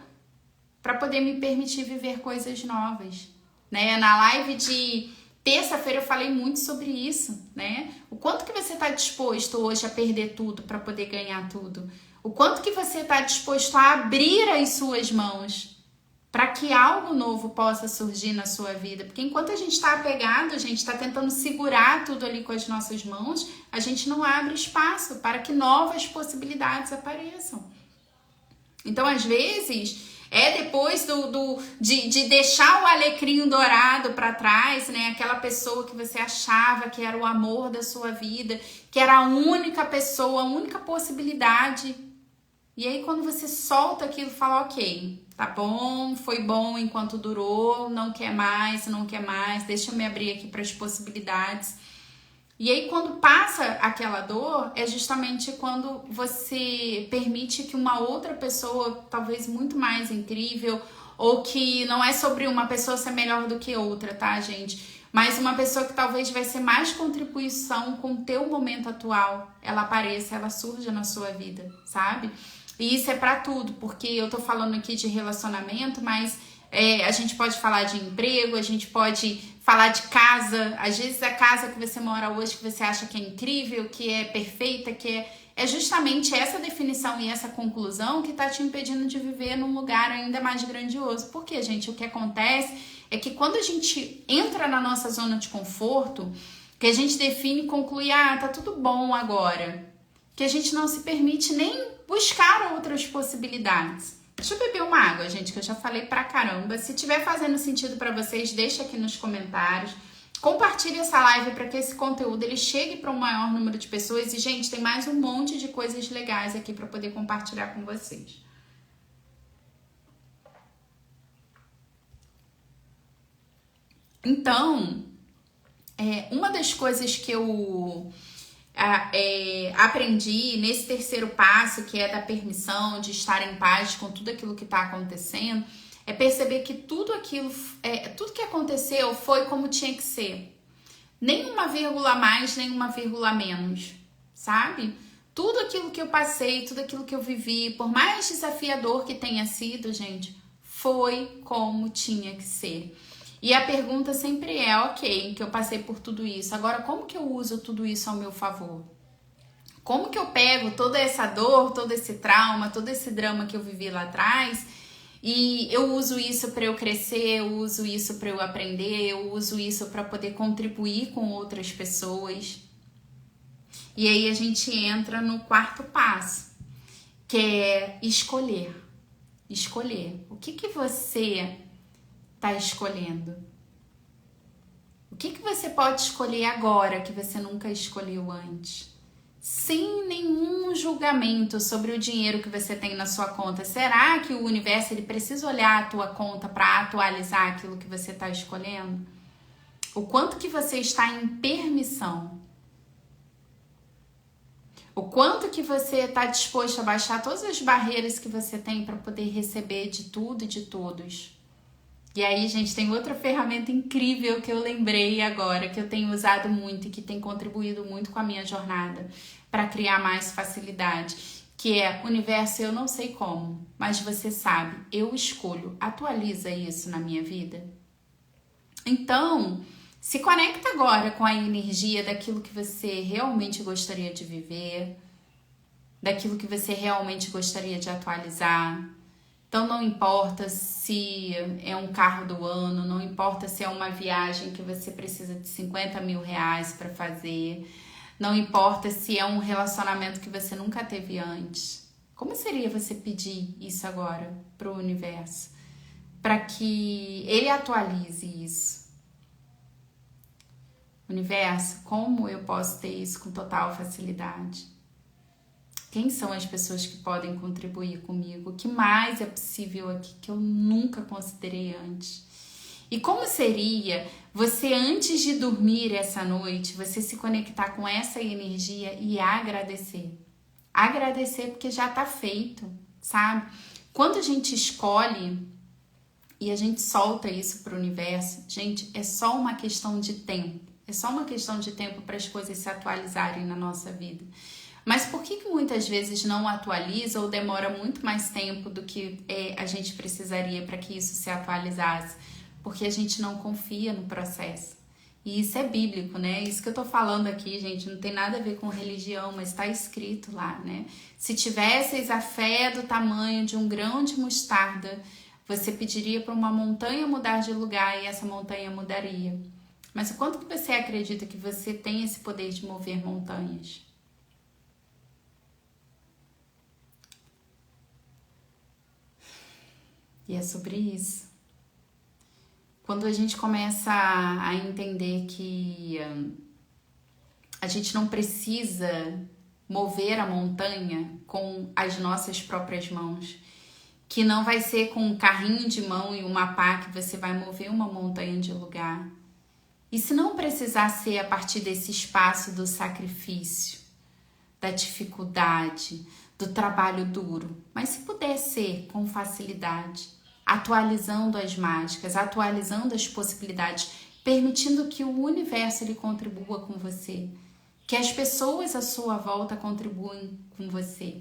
para poder me permitir viver coisas novas, né? Na live de terça-feira eu falei muito sobre isso, né? O quanto que você está disposto hoje a perder tudo para poder ganhar tudo? O quanto que você está disposto a abrir as suas mãos para que algo novo possa surgir na sua vida. Porque enquanto a gente está apegado, a gente está tentando segurar tudo ali com as nossas mãos, a gente não abre espaço para que novas possibilidades apareçam. Então, às vezes, depois de deixar o alecrim dourado para trás, né? Aquela pessoa que você achava que era o amor da sua vida, que era a única pessoa, a única possibilidade. E aí, quando você solta aquilo, fala, ok, tá bom, foi bom enquanto durou, não quer mais, deixa eu me abrir aqui para as possibilidades. E aí, quando passa aquela dor, é justamente quando você permite que uma outra pessoa, talvez muito mais incrível, ou que não é sobre uma pessoa ser melhor do que outra, tá, gente? Mas uma pessoa que talvez vai ser mais contribuição com o teu momento atual, ela apareça, ela surja na sua vida, sabe? E isso é pra tudo, porque eu tô falando aqui de relacionamento, mas a gente pode falar de emprego, a gente pode falar de casa. Às vezes a casa que você mora hoje, que você acha que é incrível, que é perfeita, que é justamente essa definição e essa conclusão que tá te impedindo de viver num lugar ainda mais grandioso. Porque, gente, o que acontece é que quando a gente entra na nossa zona de conforto, que a gente define e conclui, tá tudo bom agora, que a gente não se permite nem buscar outras possibilidades. Deixa eu beber uma água, gente, que eu já falei pra caramba. Se tiver fazendo sentido pra vocês, deixa aqui nos comentários. Compartilhe essa live para que esse conteúdo ele chegue para um maior número de pessoas. E, gente, tem mais um monte de coisas legais aqui para poder compartilhar com vocês. Então, uma das coisas que eu aprendi nesse terceiro passo, que é da permissão, de estar em paz com tudo aquilo que está acontecendo, é perceber que tudo que aconteceu foi como tinha que ser. Nem uma vírgula a mais, nem uma vírgula a menos, sabe? Tudo aquilo que eu passei, tudo aquilo que eu vivi, por mais desafiador que tenha sido, gente, foi como tinha que ser. E a pergunta sempre é, ok, que eu passei por tudo isso, agora como que eu uso tudo isso ao meu favor? Como que eu pego toda essa dor, todo esse trauma, todo esse drama que eu vivi lá atrás e eu uso isso para eu crescer, eu uso isso para eu aprender, eu uso isso para poder contribuir com outras pessoas? E aí a gente entra no quarto passo, que é escolher. Escolher. O que você tá escolhendo? O que você pode escolher agora que você nunca escolheu antes? Sem nenhum julgamento sobre o dinheiro que você tem na sua conta. Será que o universo ele precisa olhar a tua conta para atualizar aquilo que você está escolhendo? O quanto que você está em permissão? O quanto que você está disposto a baixar todas as barreiras que você tem para poder receber de tudo e de todos? E aí, gente, tem outra ferramenta incrível que eu lembrei agora, que eu tenho usado muito e que tem contribuído muito com a minha jornada para criar mais facilidade, que é universo, eu não sei como, mas você sabe, eu escolho. Atualiza isso na minha vida. Então, se conecta agora com a energia daquilo que você realmente gostaria de viver, daquilo que você realmente gostaria de atualizar. Então não importa se é um carro do ano, não importa se é uma viagem que você precisa de 50 mil reais para fazer, não importa se é um relacionamento que você nunca teve antes. Como seria você pedir isso agora para o universo? Para que ele atualize isso. Universo, como eu posso ter isso com total facilidade? Quem são as pessoas que podem contribuir comigo? O que mais é possível aqui que eu nunca considerei antes? E como seria você, antes de dormir essa noite, você se conectar com essa energia e agradecer? Agradecer porque já tá feito, sabe? Quando a gente escolhe e a gente solta isso pro universo, gente, é só uma questão de tempo. É só uma questão de tempo para as coisas se atualizarem na nossa vida. Mas por que muitas vezes não atualiza ou demora muito mais tempo do que a gente precisaria para que isso se atualizasse? Porque a gente não confia no processo. E isso é bíblico, né? Isso que eu tô falando aqui, gente, não tem nada a ver com religião, mas está escrito lá, né? Se tivesseis a fé do tamanho de um grão de mostarda, você pediria para uma montanha mudar de lugar e essa montanha mudaria. Mas o quanto que você acredita que você tem esse poder de mover montanhas? E é sobre isso. Quando a gente começa a entender que a gente não precisa mover a montanha com as nossas próprias mãos, que não vai ser com um carrinho de mão e uma pá que você vai mover uma montanha de lugar. E se não precisar ser a partir desse espaço do sacrifício, da dificuldade, do trabalho duro, mas se puder ser com facilidade, atualizando as mágicas, atualizando as possibilidades, permitindo que o universo ele contribua com você, que as pessoas à sua volta contribuem com você.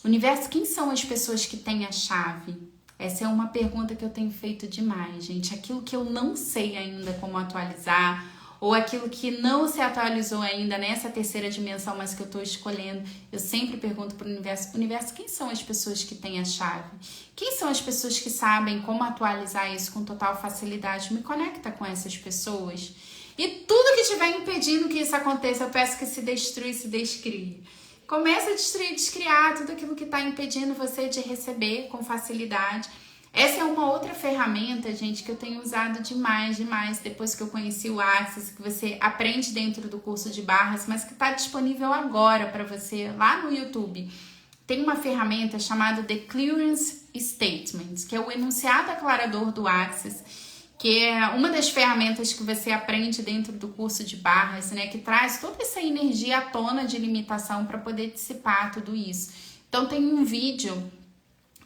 Universo, quem são as pessoas que têm a chave? Essa é uma pergunta que eu tenho feito demais, gente. Aquilo que eu não sei ainda como atualizar, ou aquilo que não se atualizou ainda nessa terceira dimensão, mas que eu estou escolhendo, eu sempre pergunto para o universo: universo, quem são as pessoas que têm a chave? Quem são as pessoas que sabem como atualizar isso com total facilidade? Me conecta com essas pessoas. E tudo que estiver impedindo que isso aconteça, eu peço que se destrua e se descrie. Começa a destruir e descriar tudo aquilo que está impedindo você de receber com facilidade. Essa é uma outra ferramenta, gente, que eu tenho usado demais, depois que eu conheci o Access, que você aprende dentro do curso de barras, mas que está disponível agora para você lá no YouTube. Tem uma ferramenta chamada The Clearance Statement, que é o enunciado aclarador do Access, que é uma das ferramentas que você aprende dentro do curso de barras, né, que traz toda essa energia à tona de limitação para poder dissipar tudo isso. Então tem um vídeo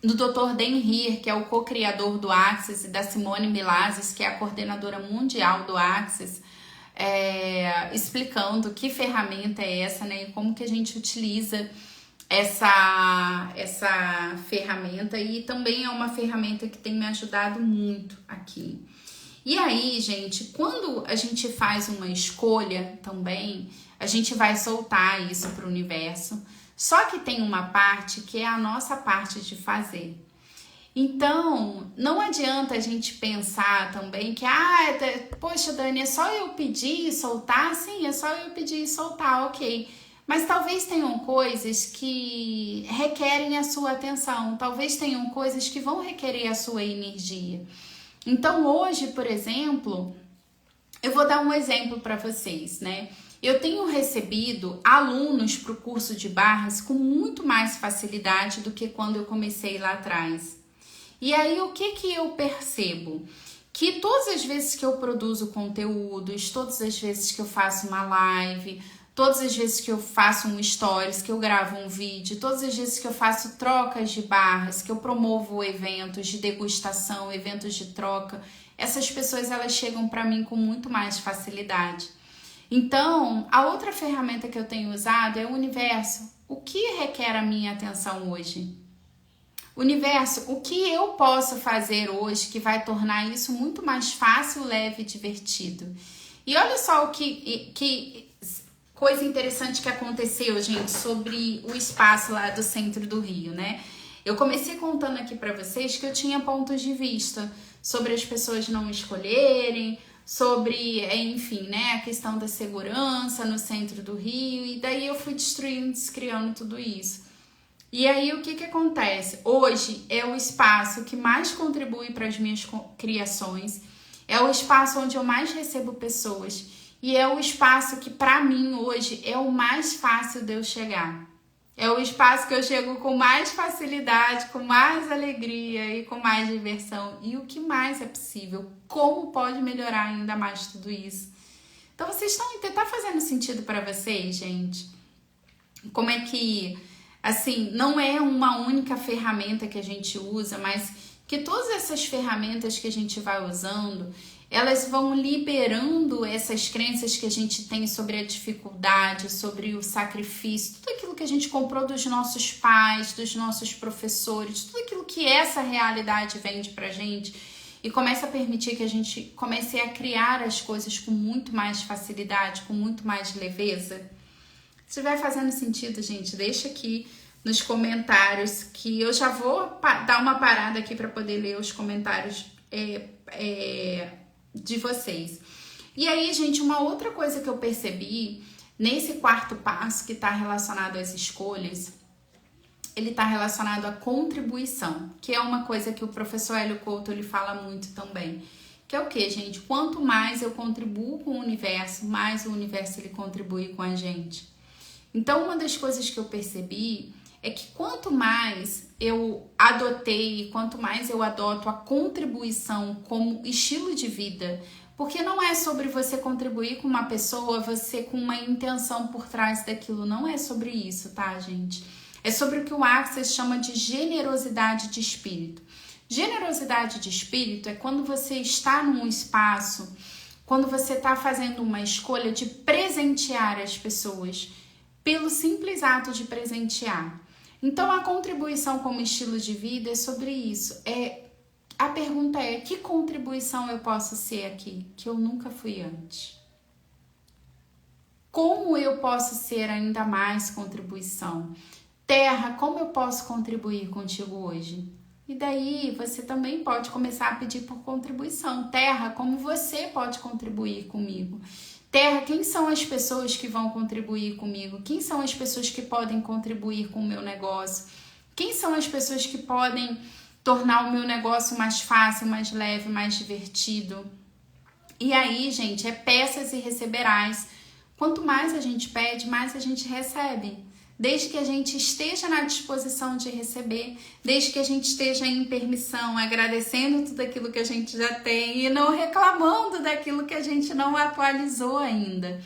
do Dr. Dan Heer, que é o co-criador do Access, e da Simone Milases, que é a coordenadora mundial do Access, explicando que ferramenta é essa, né, e como que a gente utiliza essa ferramenta, e também é uma ferramenta que tem me ajudado muito aqui. E aí, gente, quando a gente faz uma escolha também, a gente vai soltar isso para o universo. Só que tem uma parte que é a nossa parte de fazer. Então, não adianta a gente pensar também que, poxa, Dani, é só eu pedir e soltar? Sim, é só eu pedir e soltar, ok. Mas talvez tenham coisas que requerem a sua atenção, talvez tenham coisas que vão requerer a sua energia. Então hoje, por exemplo, eu vou dar um exemplo para vocês, né? Eu tenho recebido alunos para o curso de barras com muito mais facilidade do que quando eu comecei lá atrás. E aí o que eu percebo? Que todas as vezes que eu produzo conteúdos, todas as vezes que eu faço uma live, todas as vezes que eu faço um stories, que eu gravo um vídeo, todas as vezes que eu faço trocas de barras, que eu promovo eventos de degustação, eventos de troca, essas pessoas elas chegam para mim com muito mais facilidade. Então, a outra ferramenta que eu tenho usado é o universo. O que requer a minha atenção hoje? Universo, o que eu posso fazer hoje que vai tornar isso muito mais fácil, leve e divertido? E olha só o que coisa interessante que aconteceu, gente, sobre o espaço lá do centro do Rio, né? Eu comecei contando aqui pra vocês que eu tinha pontos de vista sobre as pessoas não escolherem, sobre, enfim, né, a questão da segurança no centro do Rio, e daí eu fui destruindo, descriando tudo isso. E aí o que acontece? Hoje é o espaço que mais contribui para as minhas criações, é o espaço onde eu mais recebo pessoas, e é o espaço que, para mim, hoje, é o mais fácil de eu chegar. É o espaço que eu chego com mais facilidade, com mais alegria e com mais diversão. E o que mais é possível? Como pode melhorar ainda mais tudo isso? Então, vocês tá fazendo sentido para vocês, gente? Como é que, assim, não é uma única ferramenta que a gente usa, mas que todas essas ferramentas que a gente vai usando, elas vão liberando essas crenças que a gente tem sobre a dificuldade, sobre o sacrifício, tudo aquilo que a gente comprou dos nossos pais, dos nossos professores, tudo aquilo que essa realidade vende pra gente, e começa a permitir que a gente comece a criar as coisas com muito mais facilidade, com muito mais leveza. Se estiver fazendo sentido, gente, deixa aqui nos comentários, que eu já vou dar uma parada aqui para poder ler os comentários de vocês. E aí, gente, uma outra coisa que eu percebi nesse quarto passo que está relacionado às escolhas, ele está relacionado à contribuição, que é uma coisa que o professor Hélio Couto ele fala muito também. Que é o que, gente? Quanto mais eu contribuo com o universo, mais o universo ele contribui com a gente. Então, uma das coisas que eu percebi é que quanto mais eu adotei, quanto mais eu adoto a contribuição como estilo de vida, porque não é sobre você contribuir com uma pessoa, você com uma intenção por trás daquilo, não é sobre isso, tá, gente? É sobre o que o Access chama de generosidade de espírito. Generosidade de espírito é quando você está num espaço, quando você está fazendo uma escolha de presentear as pessoas, pelo simples ato de presentear. Então, a contribuição como estilo de vida é sobre isso. A pergunta é, que contribuição eu posso ser aqui, que eu nunca fui antes? Como eu posso ser ainda mais contribuição? Terra, como eu posso contribuir contigo hoje? E daí, você também pode começar a pedir por contribuição. Terra, como você pode contribuir comigo? Terra, quem são as pessoas que vão contribuir comigo? Quem são as pessoas que podem contribuir com o meu negócio? Quem são as pessoas que podem tornar o meu negócio mais fácil, mais leve, mais divertido? E aí, gente, é peças e receberás. Quanto mais a gente pede, mais a gente recebe. Desde que a gente esteja na disposição de receber, desde que a gente esteja em permissão, agradecendo tudo aquilo que a gente já tem e não reclamando daquilo que a gente não atualizou ainda.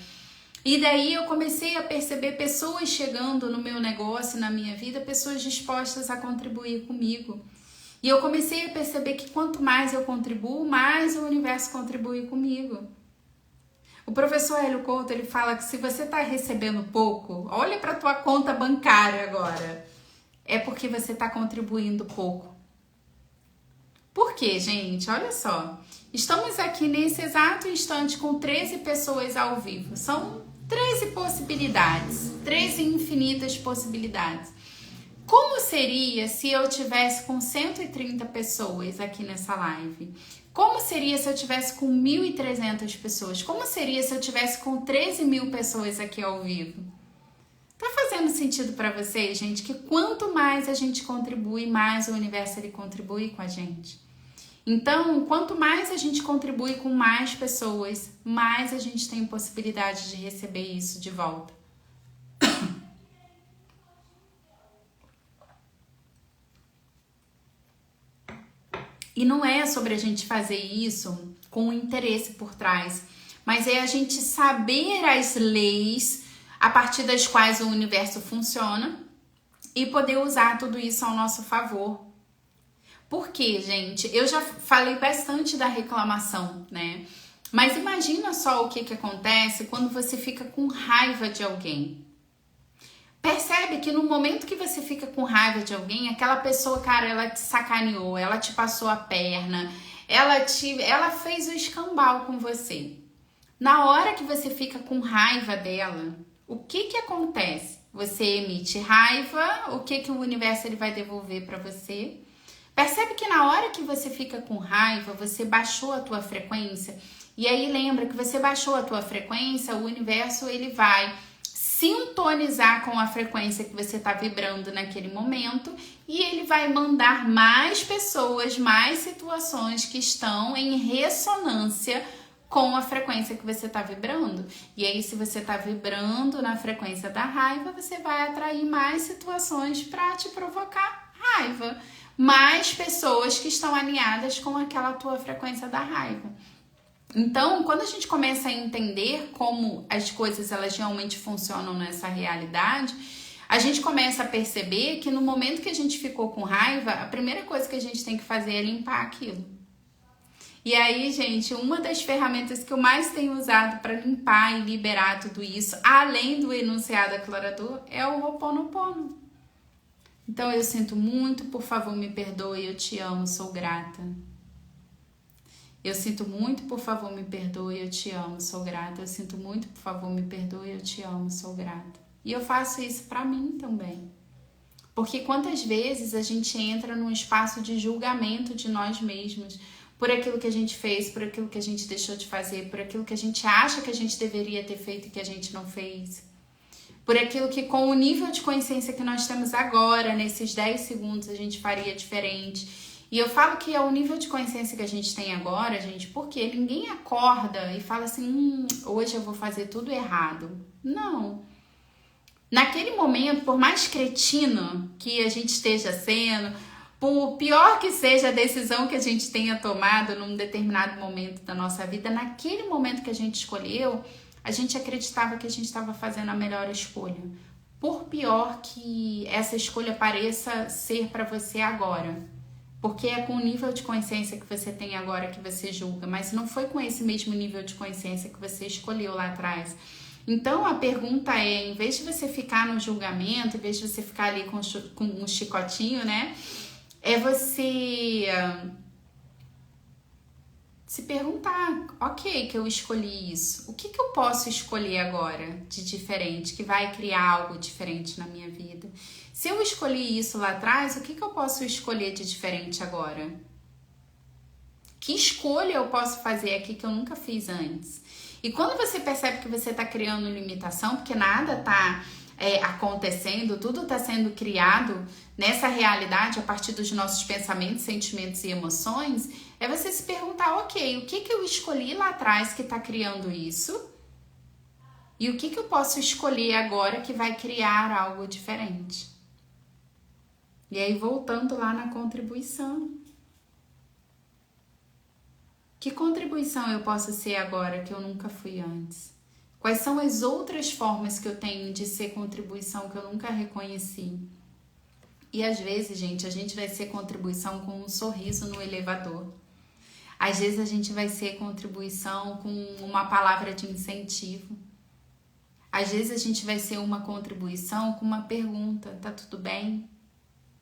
E daí eu comecei a perceber pessoas chegando no meu negócio, na minha vida, pessoas dispostas a contribuir comigo. E eu comecei a perceber que quanto mais eu contribuo, mais o universo contribui comigo. O professor Hélio Couto, ele fala que se você está recebendo pouco, olha para a tua conta bancária agora, é porque você está contribuindo pouco. Por quê, gente? Olha só, estamos aqui nesse exato instante com 13 pessoas ao vivo. São 13 possibilidades, 13 infinitas possibilidades. Como seria se eu tivesse com 130 pessoas aqui nessa live? Como seria se eu tivesse com 1.300 pessoas? Como seria se eu tivesse com 13.000 pessoas aqui ao vivo? Tá fazendo sentido para vocês, gente? Que quanto mais a gente contribui, mais o universo ele contribui com a gente. Então, quanto mais a gente contribui com mais pessoas, mais a gente tem possibilidade de receber isso de volta. E não é sobre a gente fazer isso com um interesse por trás, mas é a gente saber as leis a partir das quais o universo funciona e poder usar tudo isso ao nosso favor. Por quê, gente? Eu já falei bastante da reclamação, né? Mas imagina só o que acontece quando você fica com raiva de alguém. Percebe que no momento que você fica com raiva de alguém, aquela pessoa, cara, ela te sacaneou, ela te passou a perna, ela fez o escambau com você. Na hora que você fica com raiva dela, o que acontece? Você emite raiva, o que o universo ele vai devolver para você? Percebe que na hora que você fica com raiva, você baixou a tua frequência, e aí lembra que você baixou a tua frequência, o universo ele vai sintonizar com a frequência que você está vibrando naquele momento e ele vai mandar mais pessoas, mais situações que estão em ressonância com a frequência que você está vibrando. E aí, se você está vibrando na frequência da raiva, você vai atrair mais situações para te provocar raiva. Mais pessoas que estão alinhadas com aquela tua frequência da raiva. Então, quando a gente começa a entender como as coisas elas realmente funcionam nessa realidade, a gente começa a perceber que no momento que a gente ficou com raiva, a primeira coisa que a gente tem que fazer é limpar aquilo. E aí, gente, uma das ferramentas que eu mais tenho usado para limpar e liberar tudo isso, além do enunciado aclarador, é o Ho'oponopono. Então, eu sinto muito, por favor, me perdoe, eu te amo, sou grata. Eu sinto muito, por favor, me perdoe, eu te amo, sou grata. Eu sinto muito, por favor, me perdoe, eu te amo, sou grata. E eu faço isso pra mim também. Porque quantas vezes a gente entra num espaço de julgamento de nós mesmos, por aquilo que a gente fez, por aquilo que a gente deixou de fazer, por aquilo que a gente acha que a gente deveria ter feito e que a gente não fez. Por aquilo que com o nível de consciência que nós temos agora, nesses 10 segundos, a gente faria diferente. E eu falo que é o nível de consciência que a gente tem agora, gente, porque ninguém acorda e fala assim, hoje eu vou fazer tudo errado. Não. Naquele momento, por mais cretino que a gente esteja sendo, por pior que seja a decisão que a gente tenha tomado num determinado momento da nossa vida, naquele momento que a gente escolheu, a gente acreditava que a gente estava fazendo a melhor escolha. Por pior que essa escolha pareça ser para você agora. Porque é com o nível de consciência que você tem agora que você julga, mas não foi com esse mesmo nível de consciência que você escolheu lá atrás. Então a pergunta é, em vez de você ficar no julgamento, em vez de você ficar ali com um chicotinho, né? É você se perguntar, ok, que eu escolhi isso, o que eu posso escolher agora de diferente, que vai criar algo diferente na minha vida? Se eu escolhi isso lá atrás, o que eu posso escolher de diferente agora? Que escolha eu posso fazer aqui que eu nunca fiz antes? E quando você percebe que você está criando limitação, porque nada está acontecendo, tudo está sendo criado nessa realidade a partir dos nossos pensamentos, sentimentos e emoções, é você se perguntar, ok, o que eu escolhi lá atrás que está criando isso? E o que eu posso escolher agora que vai criar algo diferente? E aí, voltando lá na contribuição. Que contribuição eu posso ser agora que eu nunca fui antes? Quais são as outras formas que eu tenho de ser contribuição que eu nunca reconheci? E às vezes, gente, a gente vai ser contribuição com um sorriso no elevador. Às vezes a gente vai ser contribuição com uma palavra de incentivo. Às vezes a gente vai ser uma contribuição com uma pergunta, tá tudo bem?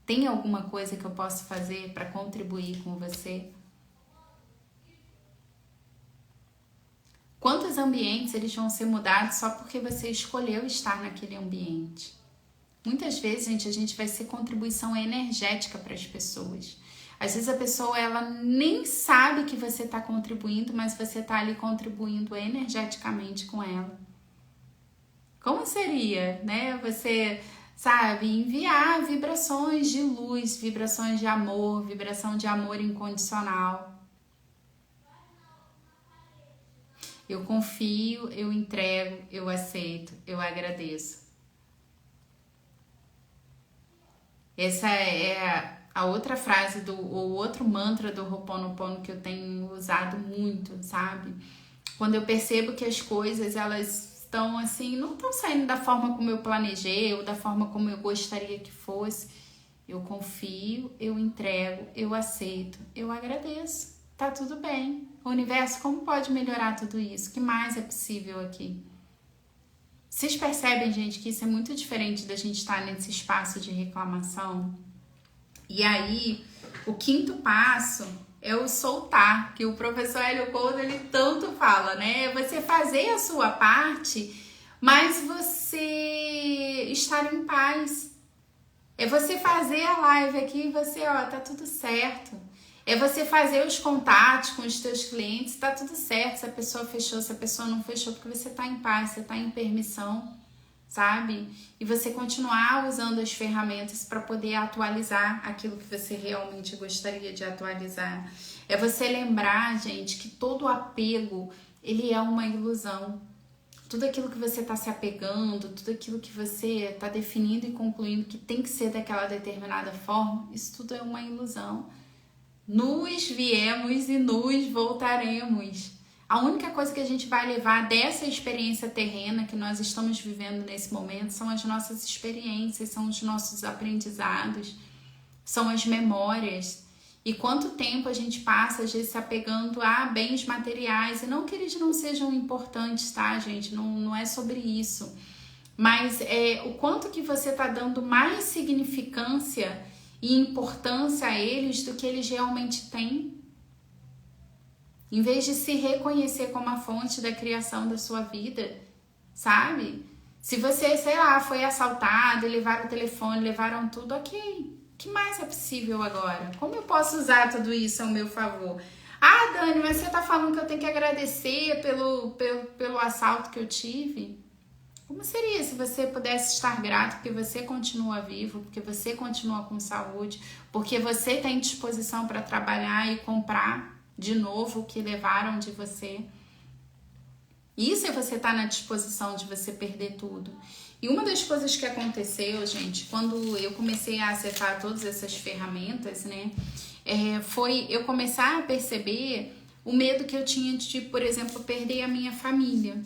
Tem alguma coisa que eu posso fazer para contribuir com você? Quantos ambientes eles vão ser mudados só porque você escolheu estar naquele ambiente? Muitas vezes, gente, a gente vai ser contribuição energética para as pessoas. Às vezes a pessoa ela nem sabe que você está contribuindo, mas você está ali contribuindo energeticamente com ela. Como seria, né? Você, sabe, enviar vibrações de luz, vibrações de amor, vibração de amor incondicional. Eu confio, eu entrego, eu aceito, eu agradeço. Essa é a outra frase o outro mantra do Ho'oponopono que eu tenho usado muito, sabe? Quando eu percebo que as coisas, elas estão assim, não estão saindo da forma como eu planejei ou da forma como eu gostaria que fosse, eu confio, eu entrego, eu aceito, eu agradeço. Tá tudo bem. O universo, como pode melhorar tudo isso? O que mais é possível aqui? Vocês percebem, gente, que isso é muito diferente da gente estar nesse espaço de reclamação? E aí, o quinto passo é o soltar, que o professor Hélio Couto, ele tanto fala, né? É você fazer a sua parte, mas você estar em paz. É você fazer a live aqui e você, ó, tá tudo certo. É você fazer os contatos com os teus clientes, tá tudo certo. Se a pessoa fechou, se a pessoa não fechou, porque você tá em paz, você tá em permissão, sabe? E você continuar usando as ferramentas para poder atualizar aquilo que você realmente gostaria de atualizar. É você lembrar, gente, que todo apego, ele é uma ilusão. Tudo aquilo que você está se apegando, tudo aquilo que você está definindo e concluindo que tem que ser daquela determinada forma, isso tudo é uma ilusão. Nos viemos e nos voltaremos. A única coisa que a gente vai levar dessa experiência terrena que nós estamos vivendo nesse momento são as nossas experiências, são os nossos aprendizados, são as memórias. E quanto tempo a gente passa, às vezes, se apegando a bens materiais. E não que eles não sejam importantes, tá, gente? Não é sobre isso. Mas o quanto que você está dando mais significância e importância a eles do que eles realmente têm. Em vez de se reconhecer como a fonte da criação da sua vida, sabe? Se você, sei lá, foi assaltado, levaram o telefone, levaram tudo, ok. O que mais é possível agora? Como eu posso usar tudo isso ao meu favor? Ah, Dani, mas você tá falando que eu tenho que agradecer pelo assalto que eu tive? Como seria se você pudesse estar grato porque você continua vivo, porque você continua com saúde, porque você tem disposição para trabalhar e comprar de novo o que levaram de você? Isso é você estar na disposição de você perder tudo. E uma das coisas que aconteceu, gente, quando eu comecei a acessar todas essas ferramentas, né, foi eu começar a perceber o medo que eu tinha de, por exemplo, perder a minha família.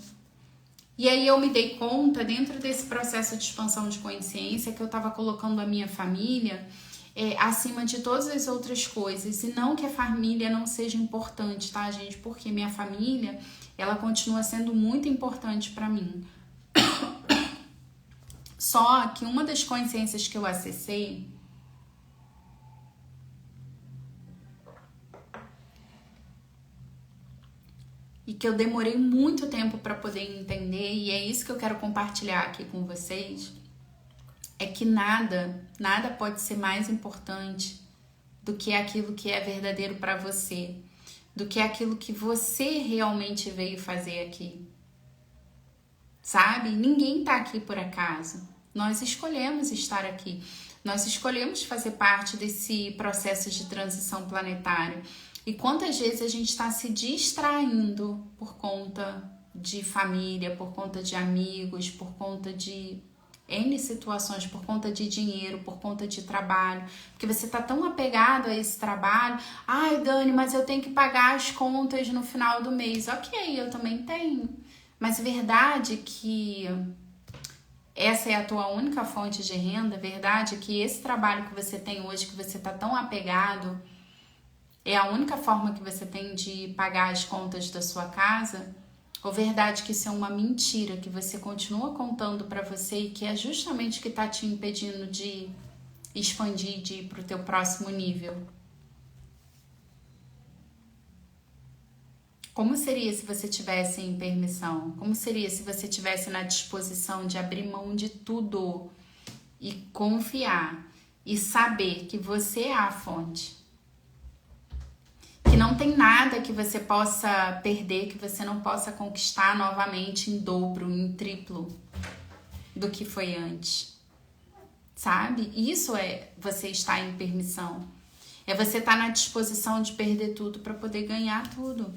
E aí eu me dei conta, dentro desse processo de expansão de consciência, que eu estava colocando a minha família acima de todas as outras coisas. E não que a família não seja importante, tá, gente? Porque minha família, ela continua sendo muito importante para mim. Só que uma das consciências que eu acessei e que eu demorei muito tempo para poder entender, e é isso que eu quero compartilhar aqui com vocês, é que nada pode ser mais importante do que aquilo que é verdadeiro para você, do que aquilo que você realmente veio fazer aqui. Sabe? Ninguém tá aqui por acaso. Nós escolhemos estar aqui. Nós escolhemos fazer parte desse processo de transição planetária. E quantas vezes a gente está se distraindo por conta de família, por conta de amigos, por conta de N situações, por conta de dinheiro, por conta de trabalho, porque você tá tão apegado a esse trabalho. Ai, Dani, mas eu tenho que pagar as contas no final do mês. Ok, eu também tenho. Mas verdade que essa é a tua única fonte de renda? Verdade que esse trabalho que você tem hoje, que você tá tão apegado, é a única forma que você tem de pagar as contas da sua casa? Ou verdade que isso é uma mentira que você continua contando para você e que é justamente o que está te impedindo de expandir, de ir para o teu próximo nível? Como seria se você tivesse em permissão? Como seria se você tivesse na disposição de abrir mão de tudo e confiar e saber que você é a fonte? Que não tem nada que você possa perder, que você não possa conquistar novamente em dobro, em triplo do que foi antes. Sabe? Isso é você estar em permissão. É você estar na disposição de perder tudo para poder ganhar tudo.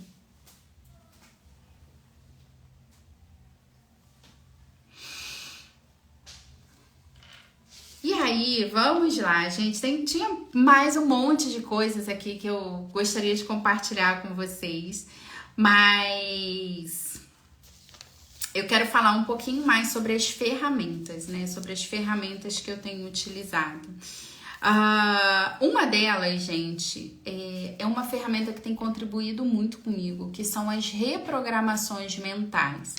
E aí, vamos lá, gente. Tinha mais um monte de coisas aqui que eu gostaria de compartilhar com vocês, mas eu quero falar um pouquinho mais sobre as ferramentas, né? Sobre as ferramentas que eu tenho utilizado. Uma delas, gente, é uma ferramenta que tem contribuído muito comigo, que são as reprogramações mentais.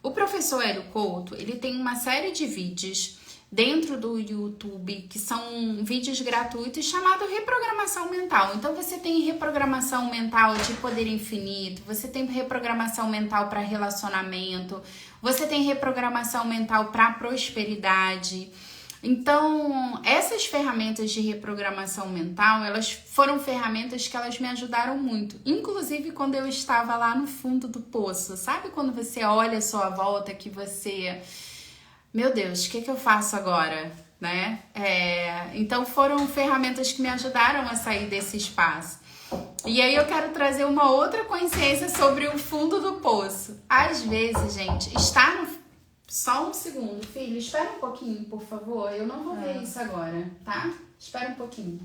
O professor Hélio Couto, ele tem uma série de vídeos dentro do YouTube, que são vídeos gratuitos, chamado reprogramação mental. Então você tem reprogramação mental de poder infinito, você tem reprogramação mental para relacionamento, você tem reprogramação mental para prosperidade. Então, essas ferramentas de reprogramação mental, elas foram ferramentas que elas me ajudaram muito. Inclusive quando eu estava lá no fundo do poço. Sabe quando você olha a sua volta que você... Meu Deus, o que eu faço agora, né? Então foram ferramentas que me ajudaram a sair desse espaço. E aí eu quero trazer uma outra consciência sobre o fundo do poço. Às vezes, gente, está no... Só um segundo, filho, espera um pouquinho, por favor. Eu não vou ver isso agora, tá? Espera um pouquinho.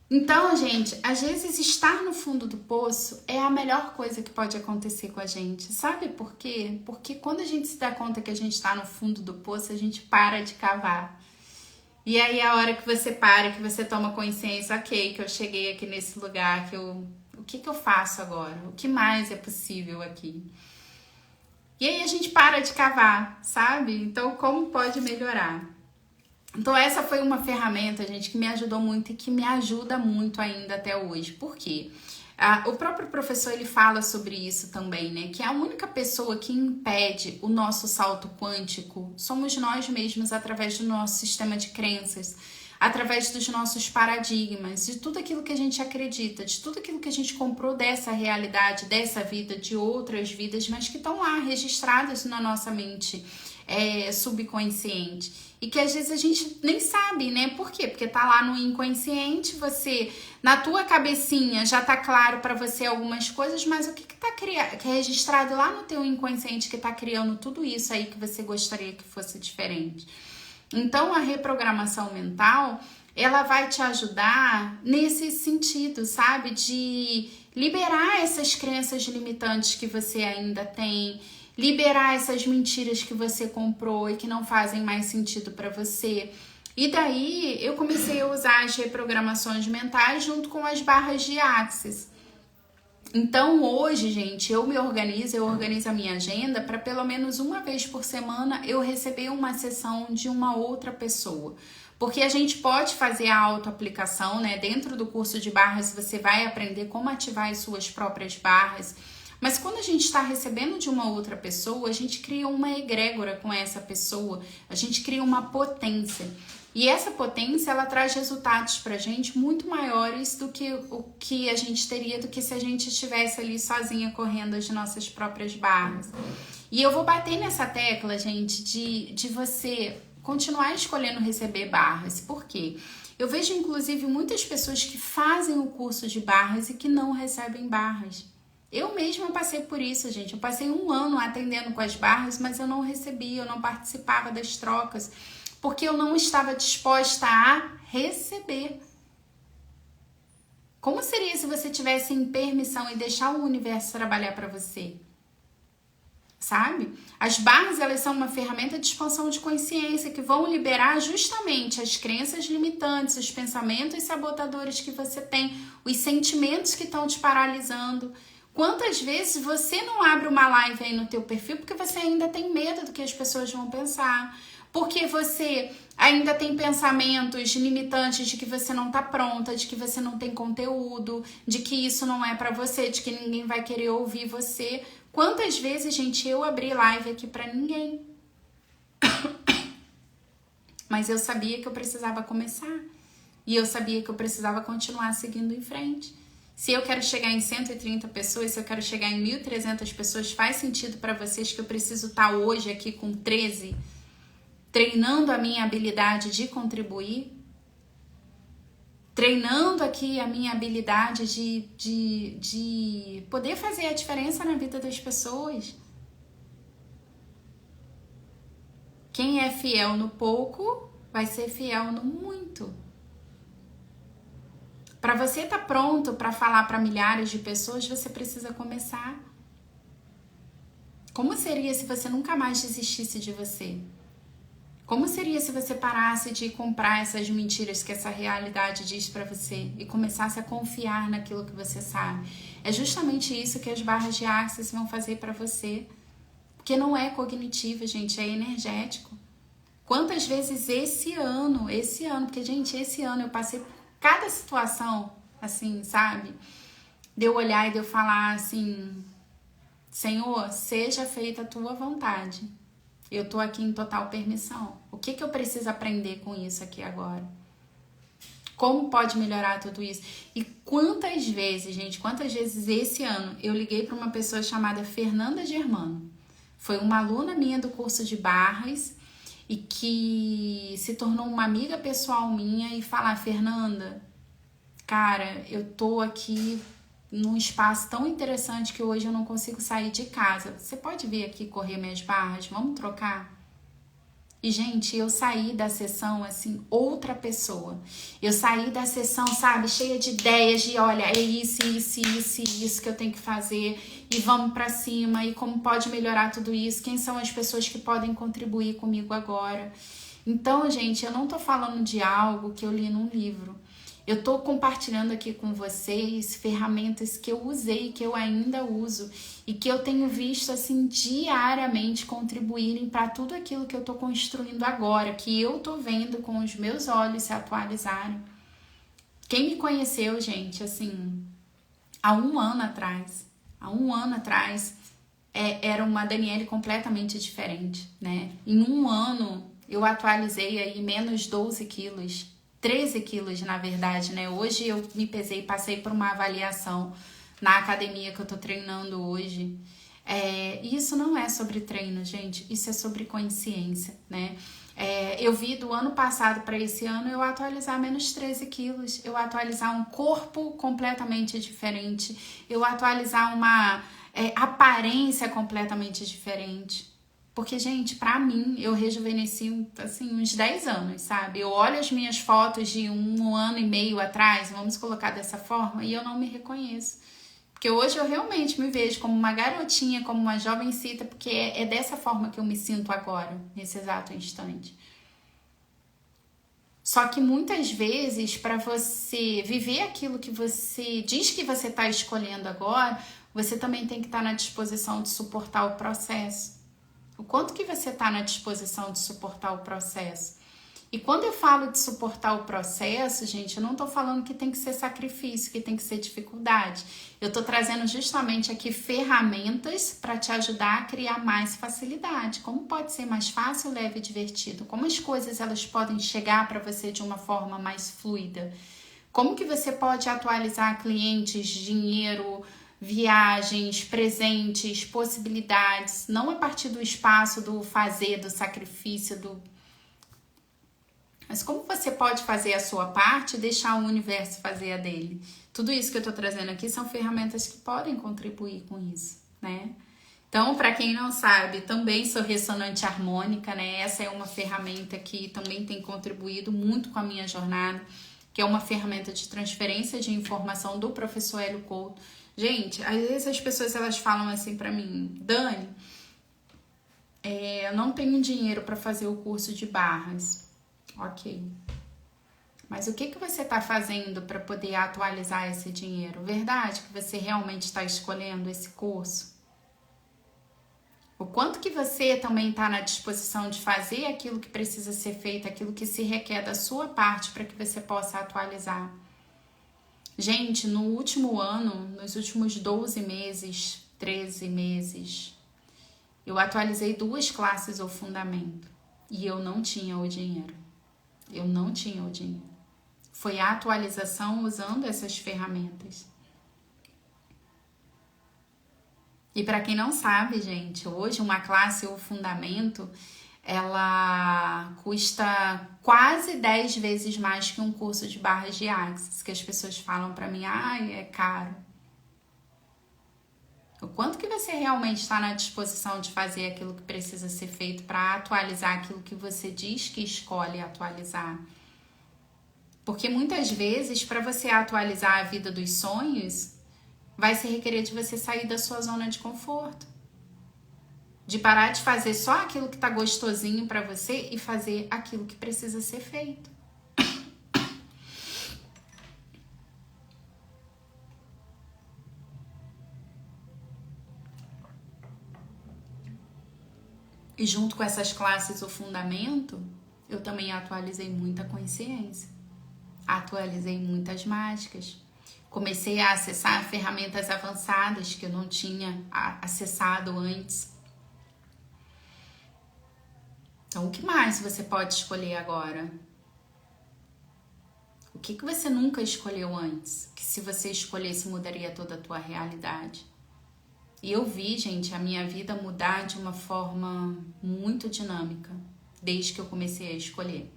Então, gente, às vezes estar no fundo do poço é a melhor coisa que pode acontecer com a gente. Sabe por quê? Porque quando a gente se dá conta que a gente está no fundo do poço, a gente para de cavar. E aí a hora que você para, que você toma consciência, ok, que eu cheguei aqui nesse lugar, o que eu faço agora? O que mais é possível aqui? E aí a gente para de cavar, sabe? Então, como pode melhorar? Então essa foi uma ferramenta, gente, que me ajudou muito e que me ajuda muito ainda até hoje. Por quê? O próprio professor ele fala sobre isso também, né? Que a única pessoa que impede o nosso salto quântico somos nós mesmos através do nosso sistema de crenças, através dos nossos paradigmas, de tudo aquilo que a gente acredita, de tudo aquilo que a gente comprou dessa realidade, dessa vida, de outras vidas, mas que estão lá registradas na nossa mente subconsciente. E que às vezes a gente nem sabe, né? Por quê? Porque tá lá no inconsciente, você, na tua cabecinha, já tá claro para você algumas coisas, mas o que tá que é registrado lá no teu inconsciente que tá criando tudo isso aí que você gostaria que fosse diferente? Então, a reprogramação mental, ela vai te ajudar nesse sentido, sabe? De liberar essas crenças limitantes que você ainda tem, liberar essas mentiras que você comprou e que não fazem mais sentido para você. E daí, eu comecei a usar as reprogramações mentais junto com as barras de Axis. Então, hoje, gente, eu organizo a minha agenda para pelo menos uma vez por semana eu receber uma sessão de uma outra pessoa. Porque a gente pode fazer a autoaplicação, né? Dentro do curso de barras, você vai aprender como ativar as suas próprias barras. Mas quando a gente está recebendo de uma outra pessoa, a gente cria uma egrégora com essa pessoa, a gente cria uma potência. E essa potência, ela traz resultados pra gente muito maiores do que o que a gente teria do que se a gente estivesse ali sozinha correndo as nossas próprias barras. E eu vou bater nessa tecla, gente, de você continuar escolhendo receber barras. Por quê? Eu vejo, inclusive, muitas pessoas que fazem o curso de barras e que não recebem barras. Eu mesma passei por isso, gente. Eu passei 1 ano atendendo com as barras, mas eu não recebia, eu não participava das trocas, porque eu não estava disposta a receber. Como seria se você tivesse em permissão e deixar o universo trabalhar para você? Sabe? As barras, elas são uma ferramenta de expansão de consciência que vão liberar justamente as crenças limitantes, os pensamentos sabotadores que você tem, os sentimentos que estão te paralisando. Quantas vezes você não abre uma live aí no teu perfil porque você ainda tem medo do que as pessoas vão pensar? Porque você ainda tem pensamentos limitantes de que você não tá pronta, de que você não tem conteúdo, de que isso não é pra você, de que ninguém vai querer ouvir você. Quantas vezes, gente, eu abri live aqui pra ninguém? Mas eu sabia que eu precisava começar. E eu sabia que eu precisava continuar seguindo em frente. Se eu quero chegar em 130 pessoas, se eu quero chegar em 1.300 pessoas, faz sentido pra vocês que eu preciso estar hoje aqui com 13, treinando a minha habilidade de contribuir, treinando aqui a minha habilidade de poder fazer a diferença na vida das pessoas. Quem é fiel no pouco, vai ser fiel no muito. Para você estar pronto para falar para milhares de pessoas, você precisa começar. Como seria se você nunca mais desistisse de você? Como seria se você parasse de comprar essas mentiras que essa realidade diz pra você e começasse a confiar naquilo que você sabe? É justamente isso que as barras de Axis vão fazer pra você. Porque não é cognitivo, gente, é energético. Quantas vezes esse ano, porque, gente, esse ano eu passei por cada situação, assim, sabe? De eu olhar e de eu falar assim, Senhor, seja feita a tua vontade. Eu tô aqui em total permissão. O que eu preciso aprender com isso aqui agora? Como pode melhorar tudo isso? E quantas vezes, gente, esse ano eu liguei para uma pessoa chamada Fernanda Germano. Foi uma aluna minha do curso de barras e que se tornou uma amiga pessoal minha e falar, Fernanda, cara, eu tô aqui num espaço tão interessante que hoje eu não consigo sair de casa. Você pode vir aqui correr minhas barras? Vamos trocar? E, gente, eu saí da sessão, assim, outra pessoa. Eu saí da sessão, sabe, cheia de ideias de, olha, é isso que eu tenho que fazer. E vamos pra cima. E como pode melhorar tudo isso? Quem são as pessoas que podem contribuir comigo agora? Então, gente, eu não tô falando de algo que eu li num livro. Eu tô compartilhando aqui com vocês ferramentas que eu usei, que eu ainda uso e que eu tenho visto assim diariamente contribuírem para tudo aquilo que eu tô construindo agora, que eu tô vendo com os meus olhos se atualizarem. Quem me conheceu, gente, assim, Há um ano atrás, era uma Daniele completamente diferente, né? Em um ano, eu atualizei aí menos 12 quilos, 13 quilos, na verdade, né? Hoje eu me pesei, passei por uma avaliação na academia que eu tô treinando hoje. E isso não é sobre treino, gente, isso é sobre consciência, né? Eu vi do ano passado para esse ano eu atualizar menos 13 quilos, eu atualizar um corpo completamente diferente, eu atualizar uma aparência completamente diferente. Porque, gente, pra mim, eu rejuvenesci, assim, uns 10 anos, sabe? Eu olho as minhas fotos de um ano e meio atrás, vamos colocar dessa forma, e eu não me reconheço. Porque hoje eu realmente me vejo como uma garotinha, como uma jovencita, porque é dessa forma que eu me sinto agora, nesse exato instante. Só que muitas vezes, para você viver aquilo que você diz que você está escolhendo agora, você também tem que estar na disposição de suportar o processo. O quanto que você está na disposição de suportar o processo? E quando eu falo de suportar o processo, gente, eu não tô falando que tem que ser sacrifício, que tem que ser dificuldade. Eu tô trazendo justamente aqui ferramentas para te ajudar a criar mais facilidade. Como pode ser mais fácil, leve e divertido? Como as coisas elas podem chegar para você de uma forma mais fluida? Como que você pode atualizar clientes, dinheiro, viagens, presentes, possibilidades, não a partir do espaço do fazer, do sacrifício, mas como você pode fazer a sua parte e deixar o universo fazer a dele? Tudo isso que eu tô trazendo aqui são ferramentas que podem contribuir com isso, né? Então, para quem não sabe, também sou ressonante harmônica, né? Essa é uma ferramenta que também tem contribuído muito com a minha jornada, que é uma ferramenta de transferência de informação do professor Hélio Couto. Gente, às vezes as pessoas elas falam assim para mim, Dani, eu não tenho dinheiro para fazer o curso de barras. Ok. Mas o que você está fazendo para poder atualizar esse dinheiro? Verdade que você realmente está escolhendo esse curso? O quanto que você também está na disposição de fazer aquilo que precisa ser feito, aquilo que se requer da sua parte para que você possa atualizar? Gente, no último ano, nos últimos 12 meses, 13 meses, eu atualizei 2 classes ou fundamento e eu não tinha o dinheiro. Eu não tinha o dinheiro. Foi a atualização usando essas ferramentas. E para quem não sabe, gente, hoje uma classe ou fundamento, ela custa quase 10 vezes mais que um curso de barras de Axis, que as pessoas falam para mim, é caro. O quanto que você realmente está na disposição de fazer aquilo que precisa ser feito para atualizar aquilo que você diz que escolhe atualizar? Porque muitas vezes, para você atualizar a vida dos sonhos, vai se requerer de você sair da sua zona de conforto. De parar de fazer só aquilo que tá gostosinho para você e fazer aquilo que precisa ser feito. E junto com essas classes, o fundamento, eu também atualizei muita consciência. Atualizei muitas mágicas. Comecei a acessar ferramentas avançadas que eu não tinha acessado antes. Então, o que mais você pode escolher agora? O que você nunca escolheu antes? Que se você escolhesse, mudaria toda a tua realidade. E eu vi, gente, a minha vida mudar de uma forma muito dinâmica, desde que eu comecei a escolher.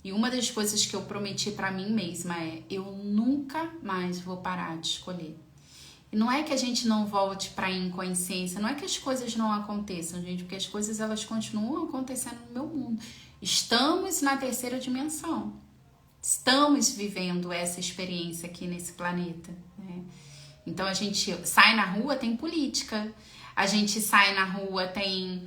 E uma das coisas que eu prometi pra mim mesma é, eu nunca mais vou parar de escolher. E não é que a gente não volte pra inconsciência, não é que as coisas não aconteçam, gente, porque as coisas elas continuam acontecendo no meu mundo. Estamos na 3ª dimensão. Estamos vivendo essa experiência aqui nesse planeta, né? Então a gente sai na rua, tem política. A gente sai na rua, tem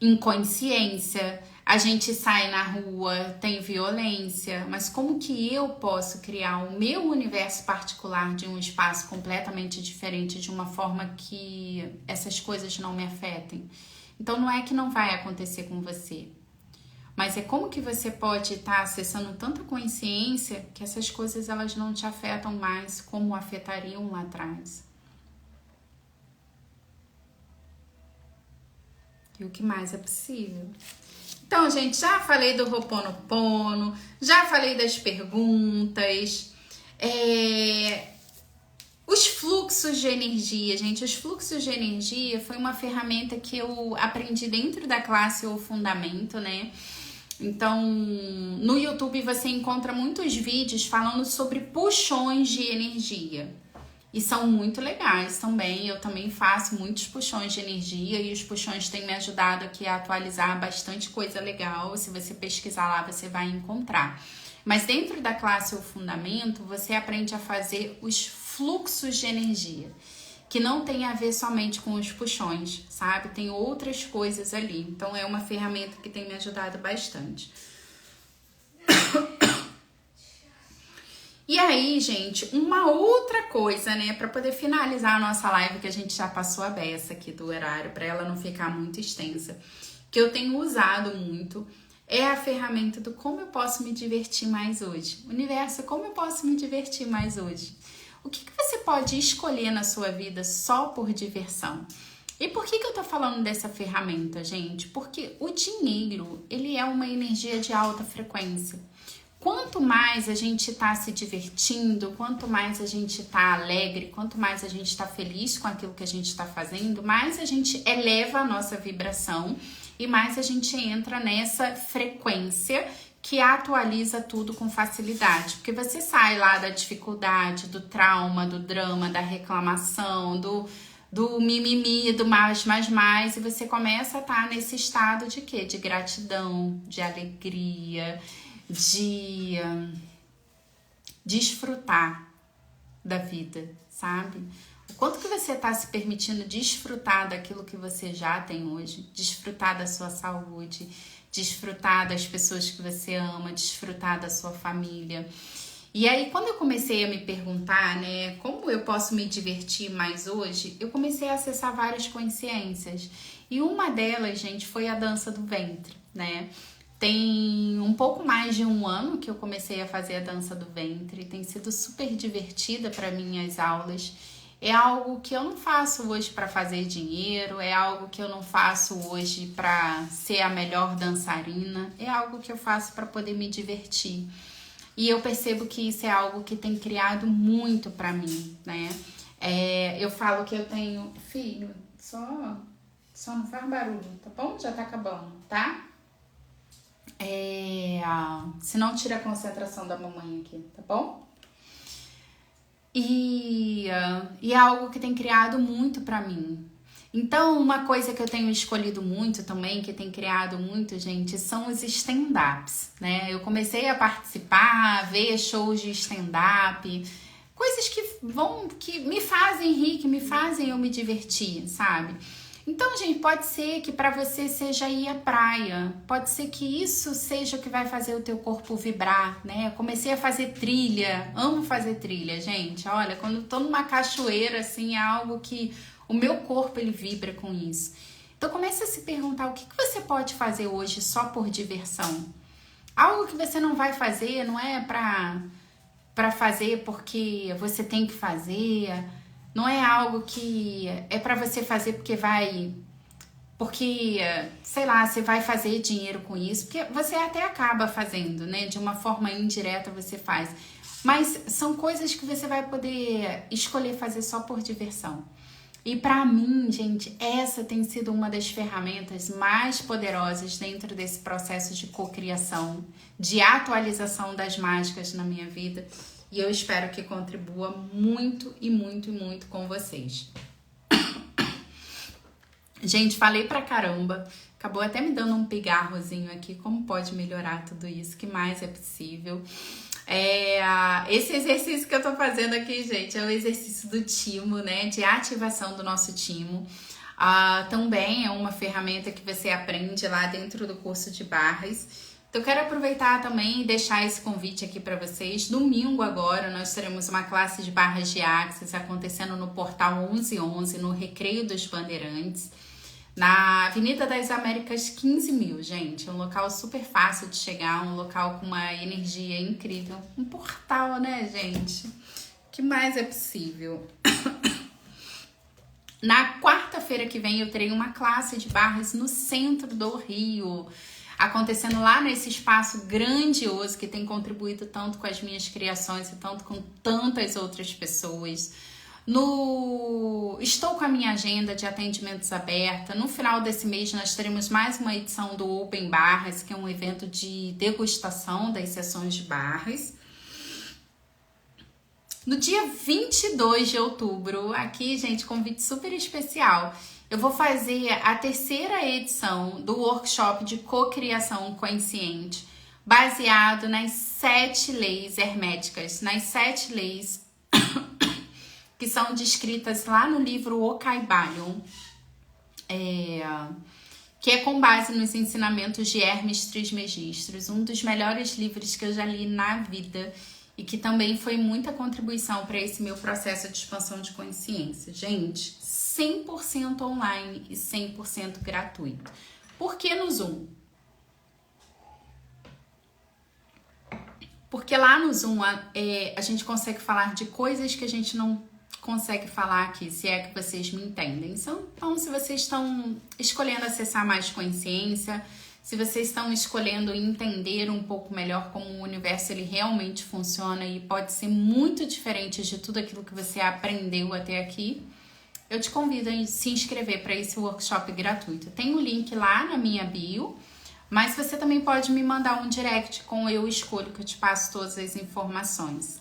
inconsciência. A gente sai na rua, tem violência. Mas como que eu posso criar o meu universo particular de um espaço completamente diferente, de uma forma que essas coisas não me afetem? Então não é que não vai acontecer com você, mas é como que você pode estar acessando tanta consciência que essas coisas elas não te afetam mais como afetariam lá atrás. E o que mais é possível? Então, gente, já falei do Ho'oponopono, já falei das perguntas, os fluxos de energia, gente. Os fluxos de energia foi uma ferramenta que eu aprendi dentro da classe O Fundamento, né? Então, no YouTube você encontra muitos vídeos falando sobre puxões de energia. E são muito legais também, eu também faço muitos puxões de energia e os puxões têm me ajudado aqui a atualizar bastante coisa legal. Se você pesquisar lá, você vai encontrar. Mas dentro da classe O Fundamento, você aprende a fazer os fluxos de energia, que não tem a ver somente com os puxões, sabe? Tem outras coisas ali. Então, é uma ferramenta que tem me ajudado bastante. E aí, gente, uma outra coisa, né, para poder finalizar a nossa live, que a gente já passou a beça aqui do horário, para ela não ficar muito extensa, que eu tenho usado muito, é a ferramenta do como eu posso me divertir mais hoje. Universo, como eu posso me divertir mais hoje? O que você pode escolher na sua vida só por diversão? E por que eu tô falando dessa ferramenta, gente? Porque o dinheiro, ele é uma energia de alta frequência. Quanto mais a gente tá se divertindo, quanto mais a gente tá alegre, quanto mais a gente tá feliz com aquilo que a gente tá fazendo, mais a gente eleva a nossa vibração e mais a gente entra nessa frequência que atualiza tudo com facilidade. Porque você sai lá da dificuldade, do trauma, do drama, da reclamação, do mimimi, do mais, e você começa a estar nesse estado de quê? De gratidão, de alegria, de desfrutar da vida, sabe? O quanto que você está se permitindo desfrutar daquilo que você já tem hoje, desfrutar da sua saúde, desfrutar das pessoas que você ama, desfrutar da sua família. E aí, quando eu comecei a me perguntar, né, como eu posso me divertir mais hoje, eu comecei a acessar várias consciências. E uma delas, gente, foi a dança do ventre, né? Tem um pouco mais de 1 ano que eu comecei a fazer a dança do ventre. Tem sido super divertida para mim as aulas. É algo que eu não faço hoje para fazer dinheiro. É algo que eu não faço hoje para ser a melhor dançarina. É algo que eu faço para poder me divertir. E eu percebo que isso é algo que tem criado muito para mim, né? Eu falo que eu tenho... Filho, só não faz barulho, tá bom? Já tá acabando, tá? Se não, tira a concentração da mamãe aqui, tá bom? E é algo que tem criado muito pra mim. Então, uma coisa que eu tenho escolhido muito também, que tem criado muito, gente, são os stand-ups, né? Eu comecei a participar, a ver shows de stand-up, coisas que me fazem rir, que me fazem eu me divertir, sabe? Então, gente, pode ser que para você seja ir à praia, pode ser que isso seja o que vai fazer o teu corpo vibrar, né? Eu comecei a fazer trilha, amo fazer trilha, gente. Olha, quando eu tô numa cachoeira, assim, é algo que o meu corpo, ele vibra com isso. Então, comece a se perguntar o que você pode fazer hoje só por diversão. Algo que você não vai fazer, não é pra fazer porque você tem que fazer. Não é algo que é pra você fazer porque, sei lá, você vai fazer dinheiro com isso, porque você até acaba fazendo, né? De uma forma indireta você faz. Mas são coisas que você vai poder escolher fazer só por diversão. E pra mim, gente, essa tem sido uma das ferramentas mais poderosas dentro desse processo de cocriação, de atualização das mágicas na minha vida. E eu espero que contribua muito e muito e muito com vocês. Gente, falei pra caramba. Acabou até me dando um pigarrozinho aqui. Como pode melhorar tudo isso? O que mais é possível? Esse exercício que eu tô fazendo aqui, gente, é o exercício do timo, né? De ativação do nosso timo. Também é uma ferramenta que você aprende lá dentro do curso de barras. Então, eu quero aproveitar também e deixar esse convite aqui para vocês. Domingo agora, nós teremos uma classe de barras de Axis acontecendo no Portal 1111, no Recreio dos Bandeirantes, Na Avenida das Américas 15.000, gente. É um local super fácil de chegar, um local com uma energia incrível. Um portal, né, gente? O que mais é possível? Na quarta-feira que vem eu terei uma classe de barras no centro do Rio, acontecendo lá nesse espaço grandioso que tem contribuído tanto com as minhas criações e tanto com tantas outras pessoas. Estou com a minha agenda de atendimentos aberta. No final desse mês nós teremos mais uma edição do Open Barras, que é um evento de degustação das sessões de barras. No dia 22 de outubro, aqui, gente, convite super especial, eu vou fazer a terceira edição do workshop de cocriação consciente, baseado nas 7 leis herméticas, nas 7 leis que são descritas lá no livro O Kybalion, que é com base nos ensinamentos de Hermes Trismegistus, um dos melhores livros que eu já li na vida e que também foi muita contribuição para esse meu processo de expansão de consciência. Gente, 100% online e 100% gratuito. Por que no Zoom? Porque lá no Zoom a gente consegue falar de coisas que a gente não consegue falar aqui, se é que vocês me entendem. Então, se vocês estão escolhendo acessar mais consciência, se vocês estão escolhendo entender um pouco melhor como o universo ele realmente funciona e pode ser muito diferente de tudo aquilo que você aprendeu até aqui, eu te convido a se inscrever para esse workshop gratuito. Tem um link lá na minha bio, mas você também pode me mandar um direct com Eu Escolho, que eu te passo todas as informações.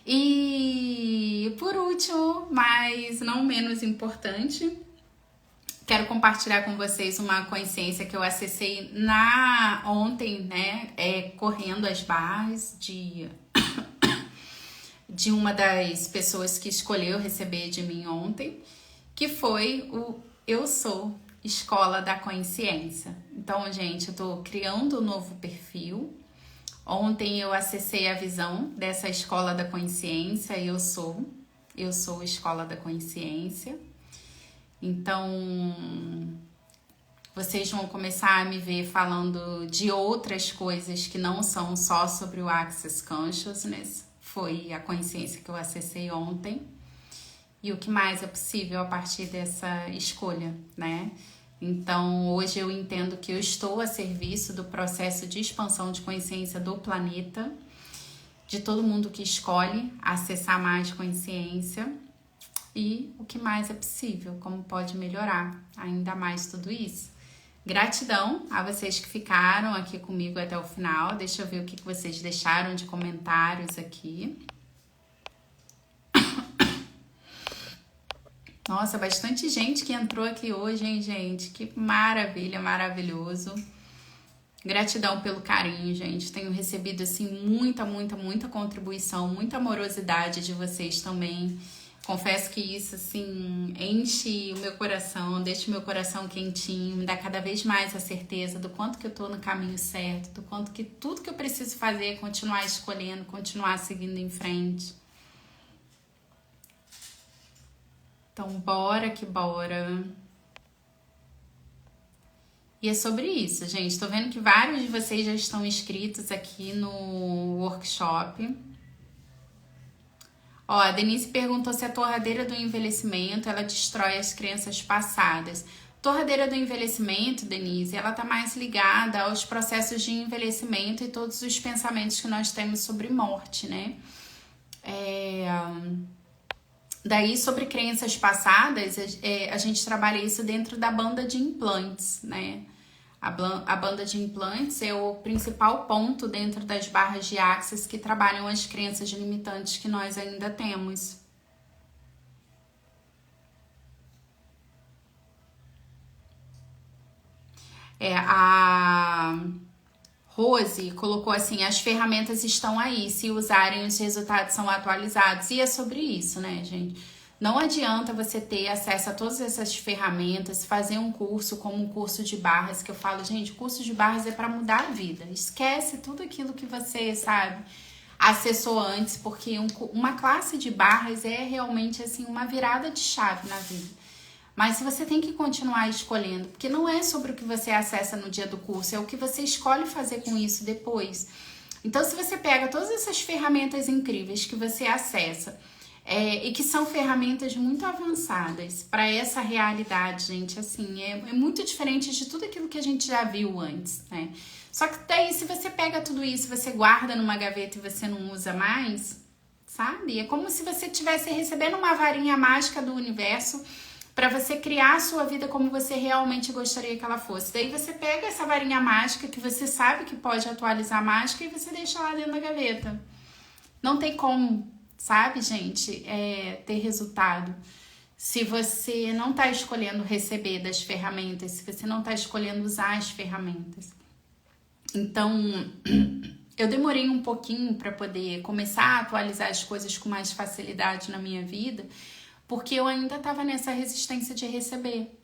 E por último, mas não menos importante, quero compartilhar com vocês uma consciência que eu acessei ontem, né? Correndo as barras de uma das pessoas que escolheu receber de mim ontem, que foi o Eu Sou Escola da Consciência. Então, gente, eu tô criando um novo perfil. Ontem eu acessei a visão dessa Escola da Consciência, Eu Sou Escola da Consciência. Então, vocês vão começar a me ver falando de outras coisas que não são só sobre o Access Consciousness. Foi a consciência que eu acessei ontem. E o que mais é possível a partir dessa escolha, né? Então, hoje eu entendo que eu estou a serviço do processo de expansão de consciência do planeta, de todo mundo que escolhe acessar mais consciência e o que mais é possível, como pode melhorar ainda mais tudo isso. Gratidão a vocês que ficaram aqui comigo até o final. Deixa eu ver o que vocês deixaram de comentários aqui. Nossa, bastante gente que entrou aqui hoje, hein, gente? Que maravilha, maravilhoso. Gratidão pelo carinho, gente. Tenho recebido, assim, muita contribuição, muita amorosidade de vocês também. Confesso que isso, assim, enche o meu coração, deixa o meu coração quentinho, me dá cada vez mais a certeza do quanto que eu tô no caminho certo, do quanto que tudo que eu preciso fazer é continuar escolhendo, continuar seguindo em frente. Então, bora que bora. E é sobre isso, gente. Tô vendo que vários de vocês já estão inscritos aqui no workshop. Ó, a Denise perguntou se a torradeira do envelhecimento, ela destrói as crenças passadas. Torradeira do envelhecimento, Denise, ela tá mais ligada aos processos de envelhecimento e todos os pensamentos que nós temos sobre morte, né? Daí, sobre crenças passadas, a gente trabalha isso dentro da banda de implantes, né? A banda de implantes é o principal ponto dentro das barras de Access que trabalham as crenças limitantes que nós ainda temos. A Rose colocou assim, as ferramentas estão aí, se usarem os resultados são atualizados. E é sobre isso, né, gente? Não adianta você ter acesso a todas essas ferramentas, fazer um curso como um curso de barras, que eu falo, gente, curso de barras é para mudar a vida. Esquece tudo aquilo que você, sabe, acessou antes, porque uma classe de barras é realmente, assim, uma virada de chave na vida. Mas você tem que continuar escolhendo, porque não é sobre o que você acessa no dia do curso, é o que você escolhe fazer com isso depois. Então, se você pega todas essas ferramentas incríveis que você acessa, e que são ferramentas muito avançadas para essa realidade, gente, assim, é muito diferente de tudo aquilo que a gente já viu antes, né? Só que daí, se você pega tudo isso, você guarda numa gaveta e você não usa mais, sabe? É como se você estivesse recebendo uma varinha mágica do universo para você criar a sua vida como você realmente gostaria que ela fosse. Daí você pega essa varinha mágica que você sabe que pode atualizar a mágica e você deixa lá dentro da gaveta. Não tem como, sabe, gente, ter resultado se você não está escolhendo receber das ferramentas, se você não está escolhendo usar as ferramentas. Então, eu demorei um pouquinho para poder começar a atualizar as coisas com mais facilidade na minha vida, porque eu ainda estava nessa resistência de receber.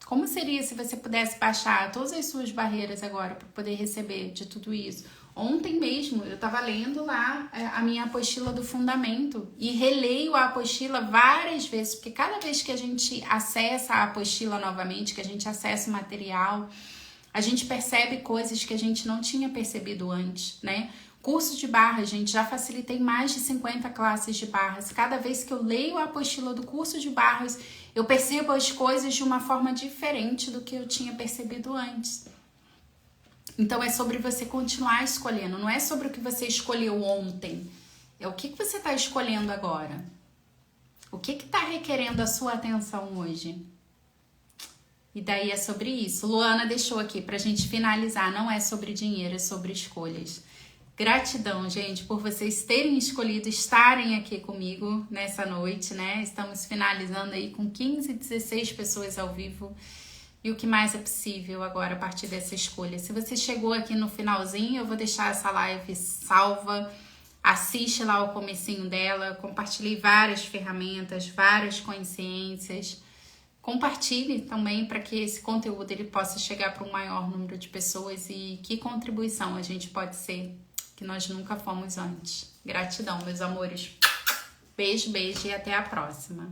Como seria se você pudesse baixar todas as suas barreiras agora para poder receber de tudo isso? Ontem mesmo eu estava lendo lá a minha apostila do fundamento e releio a apostila várias vezes, porque cada vez que a gente acessa a apostila novamente, que a gente acessa o material, a gente percebe coisas que a gente não tinha percebido antes, né? Curso de barras, gente, já facilitei mais de 50 classes de barras. Cada vez que eu leio a apostila do curso de barras, eu percebo as coisas de uma forma diferente do que eu tinha percebido antes. Então é sobre você continuar escolhendo, não é sobre o que você escolheu ontem. É o que você está escolhendo agora. O que está requerendo a sua atenção hoje? E daí é sobre isso. Luana deixou aqui pra gente finalizar. Não é sobre dinheiro, é sobre escolhas. Gratidão, gente, por vocês terem escolhido estarem aqui comigo nessa noite, né? Estamos finalizando aí com 15, 16 pessoas ao vivo. E o que mais é possível agora a partir dessa escolha. Se você chegou aqui no finalzinho, eu vou deixar essa live salva. Assiste lá o comecinho dela. Compartilhei várias ferramentas, várias consciências. Compartilhe também para que esse conteúdo ele possa chegar para um maior número de pessoas e que contribuição a gente pode ser, que nós nunca fomos antes. Gratidão, meus amores. Beijo, beijo e até a próxima.